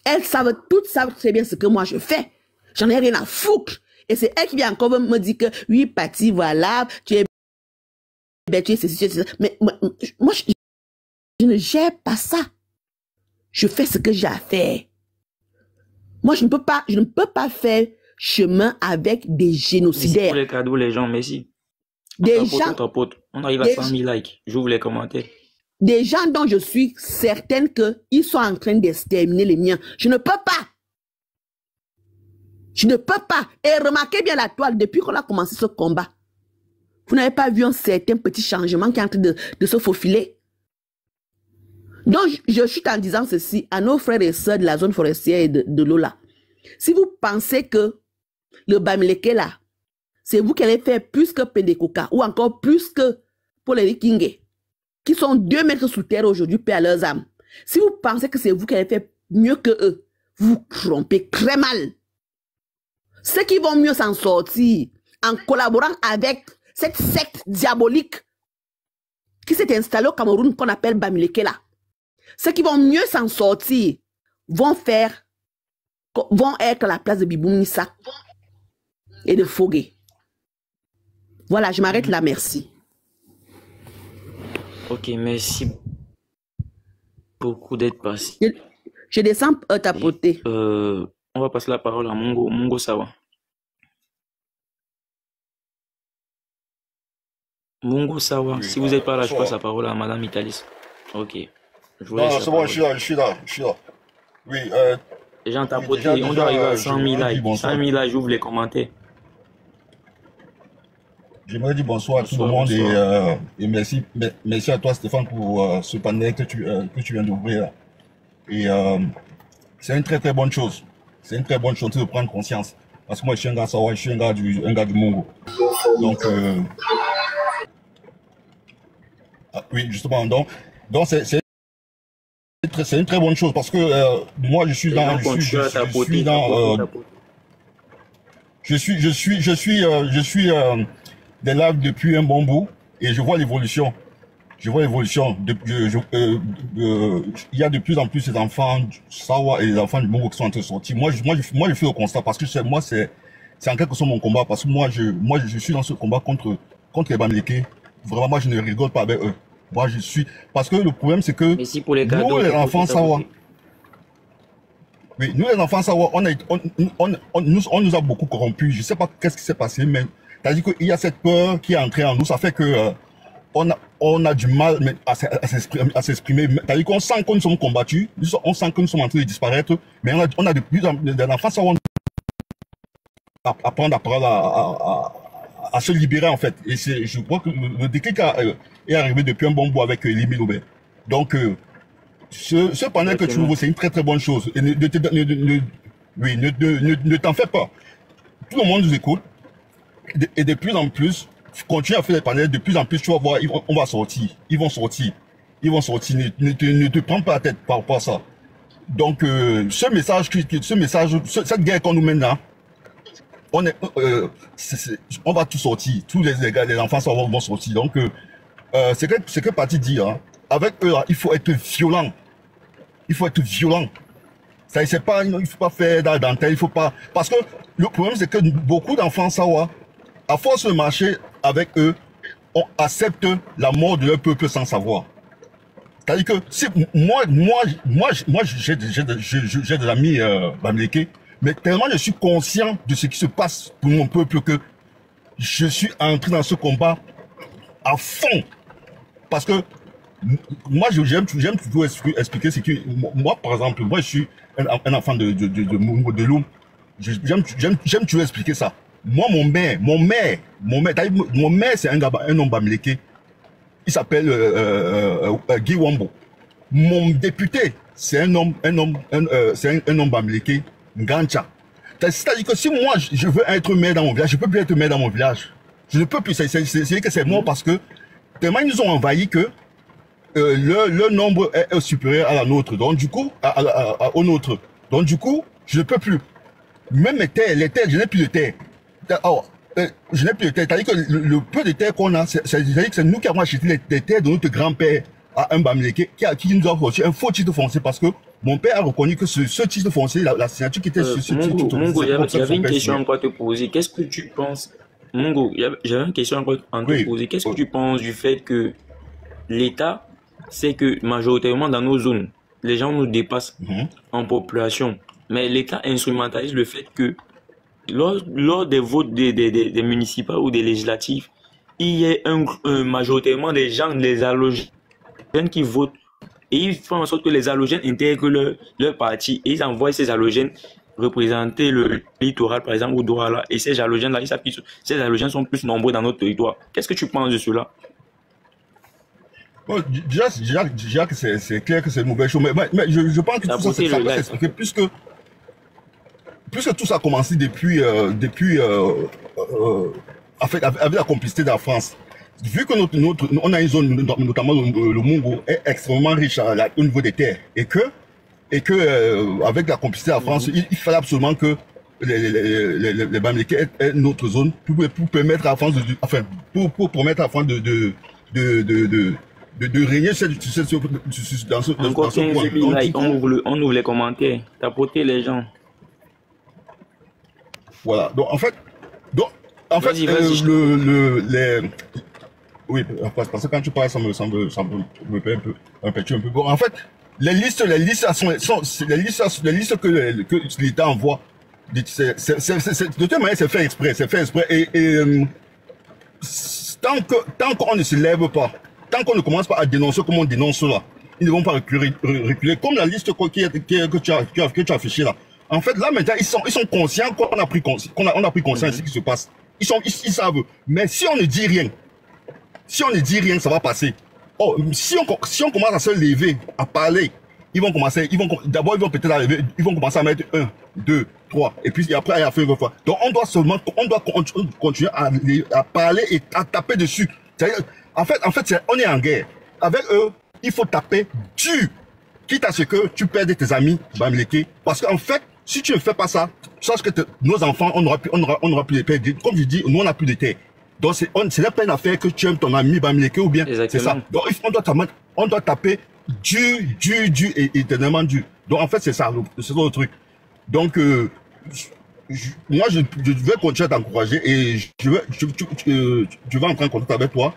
elles savent, toutes savent très bien ce que moi je fais. J'en ai rien à foutre. Et c'est elle qui vient encore me dire que, oui, Patty, voilà, tu es bête, tu es ceci, tu es ceci. Mais moi, je ne gère pas ça. Je fais ce que j'ai à faire. Moi, je ne peux pas faire chemin avec des génocidaires. Merci pour les cadeaux, les gens, merci. Des gens, on arrive à 100 000 likes. J'ouvre les commentaires. Des gens dont je suis certaine qu'ils sont en train d'exterminer les miens. Je ne peux pas. Je ne peux pas. Et remarquez bien la toile, depuis qu'on a commencé ce combat. Vous n'avez pas vu un certain petit changement qui est en train de se faufiler. Donc, je suis en disant ceci à nos frères et sœurs de la zone forestière et de Lola. Si vous pensez que le Bamileke là, c'est vous qui allez faire plus que Pendekoka ou encore plus que pour les Vikings qui sont 2 mètres sous terre aujourd'hui, paix à leurs âmes. Si vous pensez que c'est vous qui allez faire mieux que eux, vous vous trompez très mal. Ceux qui vont mieux s'en sortir en collaborant avec cette secte diabolique qui s'est installée au Cameroun qu'on appelle Bamileke là. Ceux qui vont mieux s'en sortir vont être à la place de Bibou Nissa et de Fogué. Voilà, je m'arrête là, merci. Ok, merci beaucoup d'être passé. Je descends tapoter. On va passer la parole à Mungo Sawa. Mungo Sawa, oui, si vous n'êtes pas là, je passe la parole à Madame Italis. Ok. Non, c'est bon, je suis là. Oui, les gens tapotent, on doit arriver à 100 000 likes. 100 000 likes, j'ouvre les commentaires. J'aimerais dire bonsoir à tout le monde et merci à toi Stéphane pour ce panel que tu viens d'ouvrir. Et c'est une très très bonne chose. C'est une très bonne chose de prendre conscience. Parce que moi je suis un gars Sawa, je suis un gars du Mongo. Donc oui justement donc c'est une très bonne chose parce que moi je suis des lives depuis un bon bout et je vois l'évolution. Il y a de plus en plus ces enfants Sawa et les enfants du Mongo qui sont en train de sortir. Moi je fais le constat parce que c'est en quelque sorte mon combat parce que moi je suis dans ce combat contre les Bamileke. Vraiment moi je ne rigole pas avec eux. Moi je suis parce que le problème c'est que nous les enfants Sawa. Oui, nous les enfants Sawa, on nous a beaucoup corrompus. Je sais pas qu'est-ce qui s'est passé, mais c'est-à-dire qu'il y a cette peur qui est entrée en nous. Ça fait que on a du mal à s'exprimer. C'est-à-dire qu'on sent que nous sommes combattus, on sent que nous sommes en train de disparaître, mais on a de plus en plus d'enfants Sawa apprendre à se libérer en fait. Et je crois que le déclic est arrivé depuis un bon bout avec Limi Lobé. Donc ce panel que tu ouvres, c'est une très très bonne chose. Et ne t'en fais pas. Tout le monde nous écoute. Et de plus en plus, continue à faire des panels, de plus en plus, tu vas voir, on va sortir. Ils vont sortir. Ne te prends pas la tête par rapport à ça. Donc, cette guerre qu'on nous mène là, on va tout sortir. Tous les gars, les enfants vont sortir. Donc, c'est que Patty dit, hein, avec eux, là, il faut être violent. Il faut être violent. Ça, c'est pas, il faut pas faire dans la dentelle, il faut pas. Parce que le problème, c'est que beaucoup d'enfants Sawa, à force de marcher avec eux, on accepte la mort de leur peuple sans savoir. C'est-à-dire que si moi j'ai des amis Bamileke, mais tellement je suis conscient de ce qui se passe pour mon peuple que je suis entré dans ce combat à fond. Parce que moi, j'aime toujours expliquer ce que, moi, par exemple, moi, je suis un enfant de Loum. J'aime toujours expliquer ça. Moi, mon maire, c'est un homme bamileke. Il s'appelle Guy Wambo. Mon député, c'est un homme bamileke, Ngancha. C'est-à-dire que si moi, je veux être maire dans mon village, je peux plus être maire dans mon village. Je ne peux plus. C'est que c'est mort parce que tellement ils nous ont envahi que le nombre est supérieur à la nôtre. Donc du coup, au nôtre. Donc du coup, je ne peux plus. Même les terres, je n'ai plus de terre. Je n'ai plus de terre. C'est-à-dire que le peu de terre qu'on a, c'est-à-dire que c'est nous qui avons acheté les terres de notre grand-père à un Bamileke qui nous a reçu un faux titre foncier parce que mon père a reconnu que ce titre foncier, la signature qui était sur ce titre. Mongo, j'avais une question encore à te poser. Qu'est-ce que tu penses, Mongo, j'avais une question encore à te poser. Qu'est-ce que tu penses du fait que l'État sait que majoritairement dans nos zones, les gens nous dépassent en population, mais l'État instrumentalise le fait que lors des votes des municipaux ou des législatifs, il y ait majoritairement des gens, des halogènes qui votent et ils font en sorte que les halogènes intègrent leur parti et ils envoient ces halogènes représenter le littoral par exemple ou Douala et ces halogènes là, ils savent que ces halogènes sont plus nombreux dans notre territoire. Qu'est-ce que tu penses de cela? Bon, déjà que c'est clair que c'est une mauvaise chose, mais je pense que tout ça, ça peut s'expliquer puisque tout ça a commencé depuis en fait, avec la complicité de la France. Vu que on a une zone, notamment le Mongo, est extrêmement riche au niveau des terres, et que avec la complicité de la France, il fallait absolument que les Bamileke aient notre zone pour permettre à la France pour permettre à la France de régner dans ce coin. On ouvre les commentaires, tapoter les gens. Voilà. Donc en fait, oui, parce que quand tu parles, ça me fait un peu. Bon, en fait, les listes que l'État envoie, de toute manière, c'est fait exprès, et tant qu'on ne se lève pas, tant qu'on ne commence pas à dénoncer comme on dénonce là, ils ne vont pas reculer, comme la liste que tu as affichée là. En fait, là maintenant, ils sont conscients qu'on a pris conscience de ce qui se passe. Ils savent. Mais si on ne dit rien, ça va passer. Oh, si on commence à se lever, à parler, d'abord ils vont peut-être arriver, ils vont commencer à mettre 1, 2, 3, et puis après à la fin, fois. Donc on doit continuer à parler et à taper dessus. En fait, on est en guerre. Avec eux, il faut taper dur, quitte à ce que tu perdes tes amis Bamileke, parce qu'en fait, si tu ne fais pas ça, sache que nos enfants, on n'aura plus de terre. Comme je dis, nous on n'a plus de terre. Donc c'est la peine à faire que tu aimes ton ami Bamileke ou bien. C'est ça. Donc on doit taper dur et éternellement dur. Donc en fait c'est ça le truc. Donc moi je vais continuer à t'encourager et je vais entrer en contact avec toi.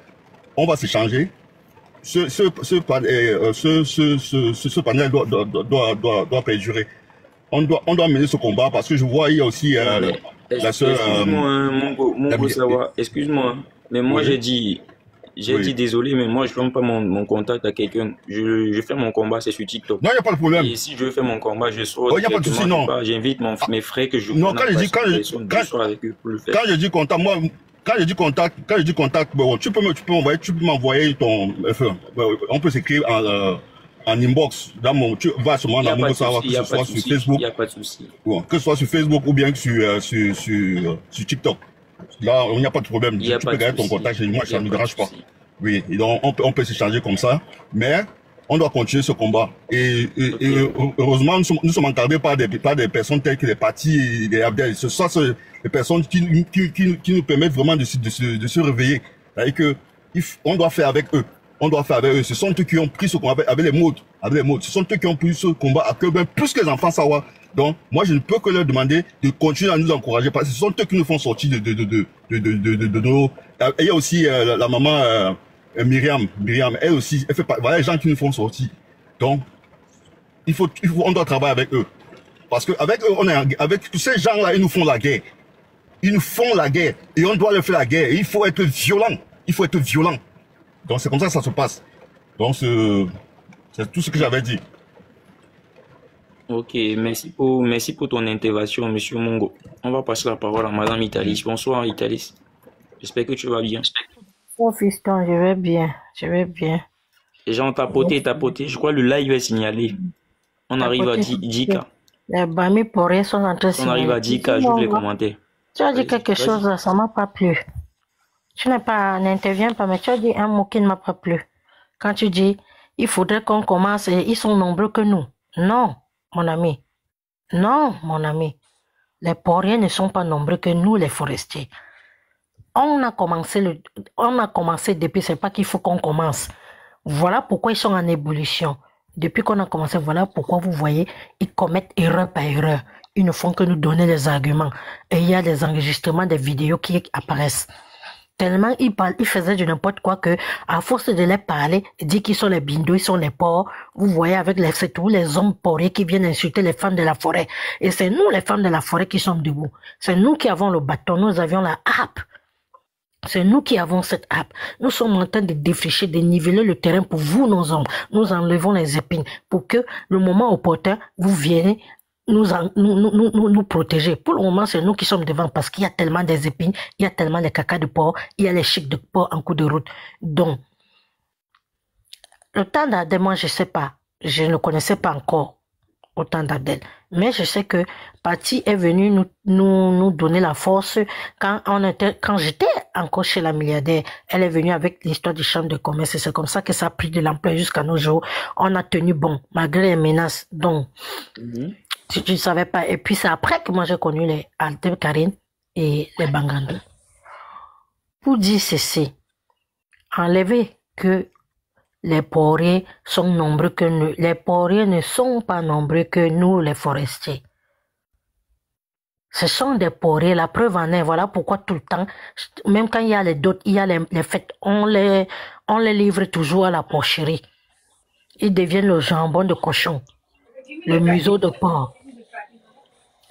On va s'échanger. Ce panel doit perdurer. On doit mener ce combat parce que je vois il y a aussi la sœur. Excuse-moi, mais moi j'ai dit désolé, mais moi je ne donne pas mon contact à quelqu'un. Je fais mon combat, c'est sur TikTok. Non, il n'y a pas de problème. Et si je fais mon combat, je sors. Il n'y a pas de souci, non. J'invite mes frères que je non, quand je dis contact, bon, tu peux m'envoyer ton. Enfin, on peut s'écrire en inbox. Tu vas sûrement dans mon savoir que ce soit sur Facebook. Il n'y a pas de souci. Bon, que ce soit sur Facebook ou bien sur TikTok. Là, il n'y a pas de problème. Tu peux garder ton contact chez moi, ça ne me dérange pas. Oui, et donc on peut s'échanger comme ça. Mais on doit continuer ce combat. Et heureusement, nous sommes encadrés par des personnes telles que les partis, les Abdel. Ce sont les personnes qui nous permettent vraiment de se réveiller. C'est-à-dire que on doit faire avec eux. Ce sont eux qui ont pris ce combat avec les mots. Ce sont eux qui ont pris ce combat à cœur, plus que les enfants savoir. Donc, moi, je ne peux que leur demander de continuer à nous encourager parce que ce sont eux qui nous font sortir de nos. Il y a aussi la maman Myriam, elle aussi, elle fait pas. Voilà les gens qui nous font sortir. Donc, on doit travailler avec eux. Parce que avec eux, avec tous ces gens-là, ils nous font la guerre. Et on doit leur faire la guerre. Et il faut être violent. Donc c'est comme ça que ça se passe. Donc, c'est tout ce que j'avais dit. Ok, merci pour ton intervention, monsieur Mongo. On va passer la parole à madame Italis. Bonsoir, Italis. J'espère que tu vas bien. Oh, fiston, je vais bien. Je vais bien. Les gens ont tapoté. Je crois que le live est signalé. On arrive à 10K. Les bamis porés sont en train de signaler. On arrive à 10K, j'ouvre les commentaires. Tu as dit quelque chose, ça ne m'a pas plu. Tu n'interviens pas, mais tu as dit un mot qui ne m'a pas plu. Quand tu dis, il faudrait qu'on commence et ils sont nombreux que nous. Non, mon ami. Non, mon ami. Les poriens ne sont pas nombreux que nous, les forestiers. On a commencé depuis, c'est pas qu'il faut qu'on commence. Voilà pourquoi ils sont en ébullition. Depuis qu'on a commencé, voilà pourquoi vous voyez, ils commettent erreur par erreur. Ils ne font que nous donner les arguments. Et il y a des enregistrements des vidéos qui apparaissent. Tellement ils faisaient du n'importe quoi que, à force de les parler, dire qu'ils sont les bindos, ils sont les porcs, vous voyez avec c'est tous les hommes porés qui viennent insulter les femmes de la forêt. Et c'est nous, les femmes de la forêt, qui sommes debout. C'est nous qui avons le bâton, nous avions la harpe. C'est nous qui avons cette harpe. Nous sommes en train de défricher, de niveler le terrain pour vous, nos hommes. Nous enlevons les épines pour que le moment opportun, vous viennent nous protéger. Pour le moment, c'est nous qui sommes devant parce qu'il y a tellement des épines, il y a tellement de caca de porc, il y a les chics de porc en cours de route. Donc, le temps d'Abdel, moi, je sais pas. Je ne connaissais pas encore au temps d'Abdel. Mais je sais que Patty est venue nous donner la force quand j'étais encore chez la milliardaire. Elle est venue avec l'histoire du champ de commerce et c'est comme ça que ça a pris de l'ampleur jusqu'à nos jours. On a tenu bon, malgré les menaces. Donc, si tu ne savais pas. Et puis c'est après que moi j'ai connu les Altem Karine et les Bangando. Pour dire ceci, enlever que les poriers sont nombreux que nous. Les poriers ne sont pas nombreux que nous, les forestiers. Ce sont des poriers, la preuve en est. Voilà pourquoi tout le temps, même quand il y a les dots, il y a les fêtes, on les livre toujours à la porcherie. Ils deviennent le jambon de cochon, le museau de porc.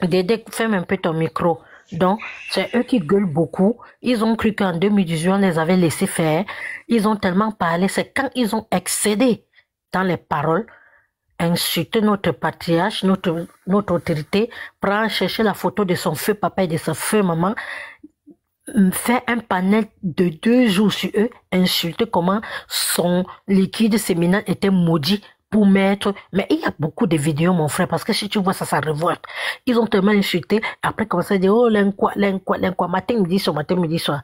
Dédé, ferme un peu ton micro. Donc, c'est eux qui gueulent beaucoup. Ils ont cru qu'en 2018, on les avait laissés faire. Ils ont tellement parlé. C'est quand ils ont excédé dans les paroles, insulté notre patriarche, notre autorité, prendre chercher la photo de son feu papa et de sa feu maman, faire un panel de 2 jours sur eux, insulter comment son liquide séminal était maudit pour mettre, mais il y a beaucoup de vidéos, mon frère, parce que si tu vois ça, ça révolte. Ils ont tellement insulté, après commencé à dire, oh, matin, midi, soir.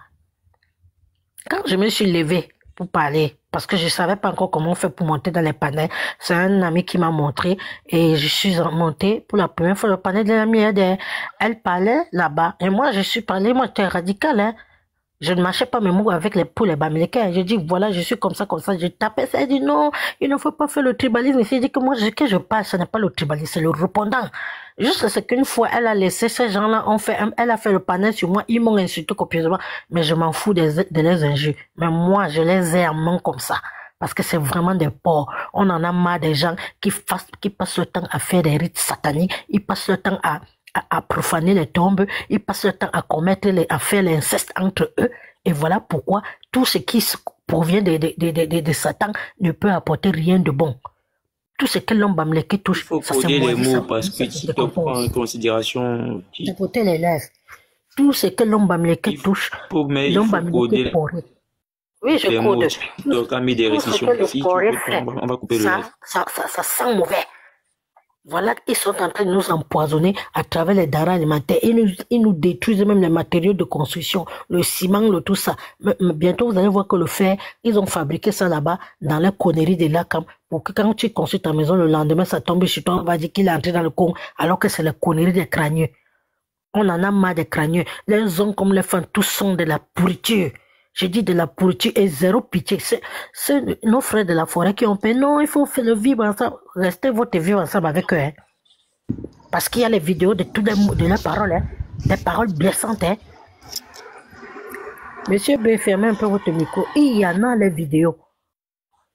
Quand je me suis levé pour parler, parce que je ne savais pas encore comment on fait pour monter dans les panels, c'est un ami qui m'a montré, et je suis montée pour la première fois le panel de la mienne. Elle parlait là-bas, et moi, je suis parlé, moi, j'étais radical, hein. Je ne marchais pas mes mots avec les Bamilekins. Je dis, voilà, je suis comme ça. Je tapais ça. Elle dit, non, il ne faut pas faire le tribalisme. Il dit que moi, ce que je parle, ce n'est pas le tribalisme, c'est le répondant. Juste, c'est qu'une fois, elle a laissé ces gens-là, elle a fait le panel sur moi. Ils m'ont insulté copieusement. Mais je m'en fous de les injures. Mais moi, je les ai en main comme ça. Parce que c'est vraiment des porcs. On en a marre des gens qui passent le temps à faire des rites sataniques. Ils passent le temps à profaner les tombes, ils passent le temps à faire l'inceste entre eux, et voilà pourquoi tout ce qui provient de Satan ne peut apporter rien de bon. Tout ce que l'homme Bamileke touche, ça c'est les mots parce que tu te prends en considération. Écoutez les lèvres. Tout ce que l'homme Bamileke touche, l'homme Bamileke pourrait. Oui, je code. Donc, on met des restrictions. On va couper le lèvre. Ça sent mauvais. Voilà, ils sont en train de nous empoisonner à travers les denrées alimentaires. Ils nous détruisent même les matériaux de construction, le ciment, tout ça. Mais bientôt, vous allez voir que le fer, ils ont fabriqué ça là-bas, dans la connerie de l'ACAM, pour que quand tu construis ta maison, le lendemain, ça tombe sur toi, on va dire qu'il est entré dans le con, alors que c'est la connerie des crânieux. On en a marre des crânieux. Les hommes comme les femmes, tous sont de la pourriture. Je dis de la pourriture et zéro pitié. C'est nos frères de la forêt qui ont payé. Non, il faut faire le vivre ensemble. Restez votre vivre ensemble avec eux. Hein. Parce qu'il y a les vidéos de toutes leurs paroles. Hein. Des paroles blessantes. Hein. Monsieur B, fermez un peu votre micro. Il y en a les vidéos.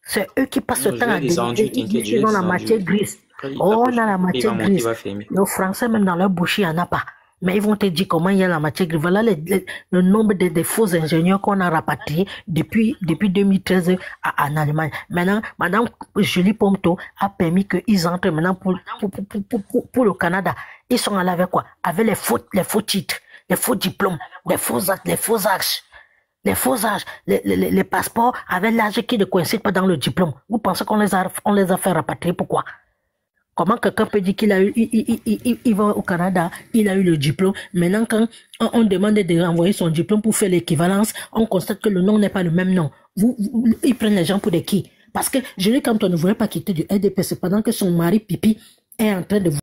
C'est eux qui passent le temps à décider. Ils ont la matière grise. Oh, on a la matière grise. Nos Français, même dans leur bouche, il n'y en a pas. Mais ils vont te dire comment il y a la matière grise. Voilà le nombre de faux ingénieurs qu'on a rapatriés depuis 2013 en Allemagne. Maintenant, Madame Julie Pomto a permis qu'ils entrent maintenant pour le Canada. Ils sont allés avec quoi? Avec les faux titres, les faux diplômes, les faux actes, les faux âges. Les faux âges, les passeports avec l'âge qui ne coïncide pas dans le diplôme. Vous pensez qu'on les a fait rapatrier? Pourquoi? Comment quelqu'un peut dire qu'il a eu, il va au Canada, il a eu le diplôme. Maintenant, quand on demande de renvoyer son diplôme pour faire l'équivalence, on constate que le nom n'est pas le même nom. Ils prennent les gens pour des qui? Parce que Julie Campton ne voulait pas quitter du LDP, c'est pendant que son mari Pipi est en train de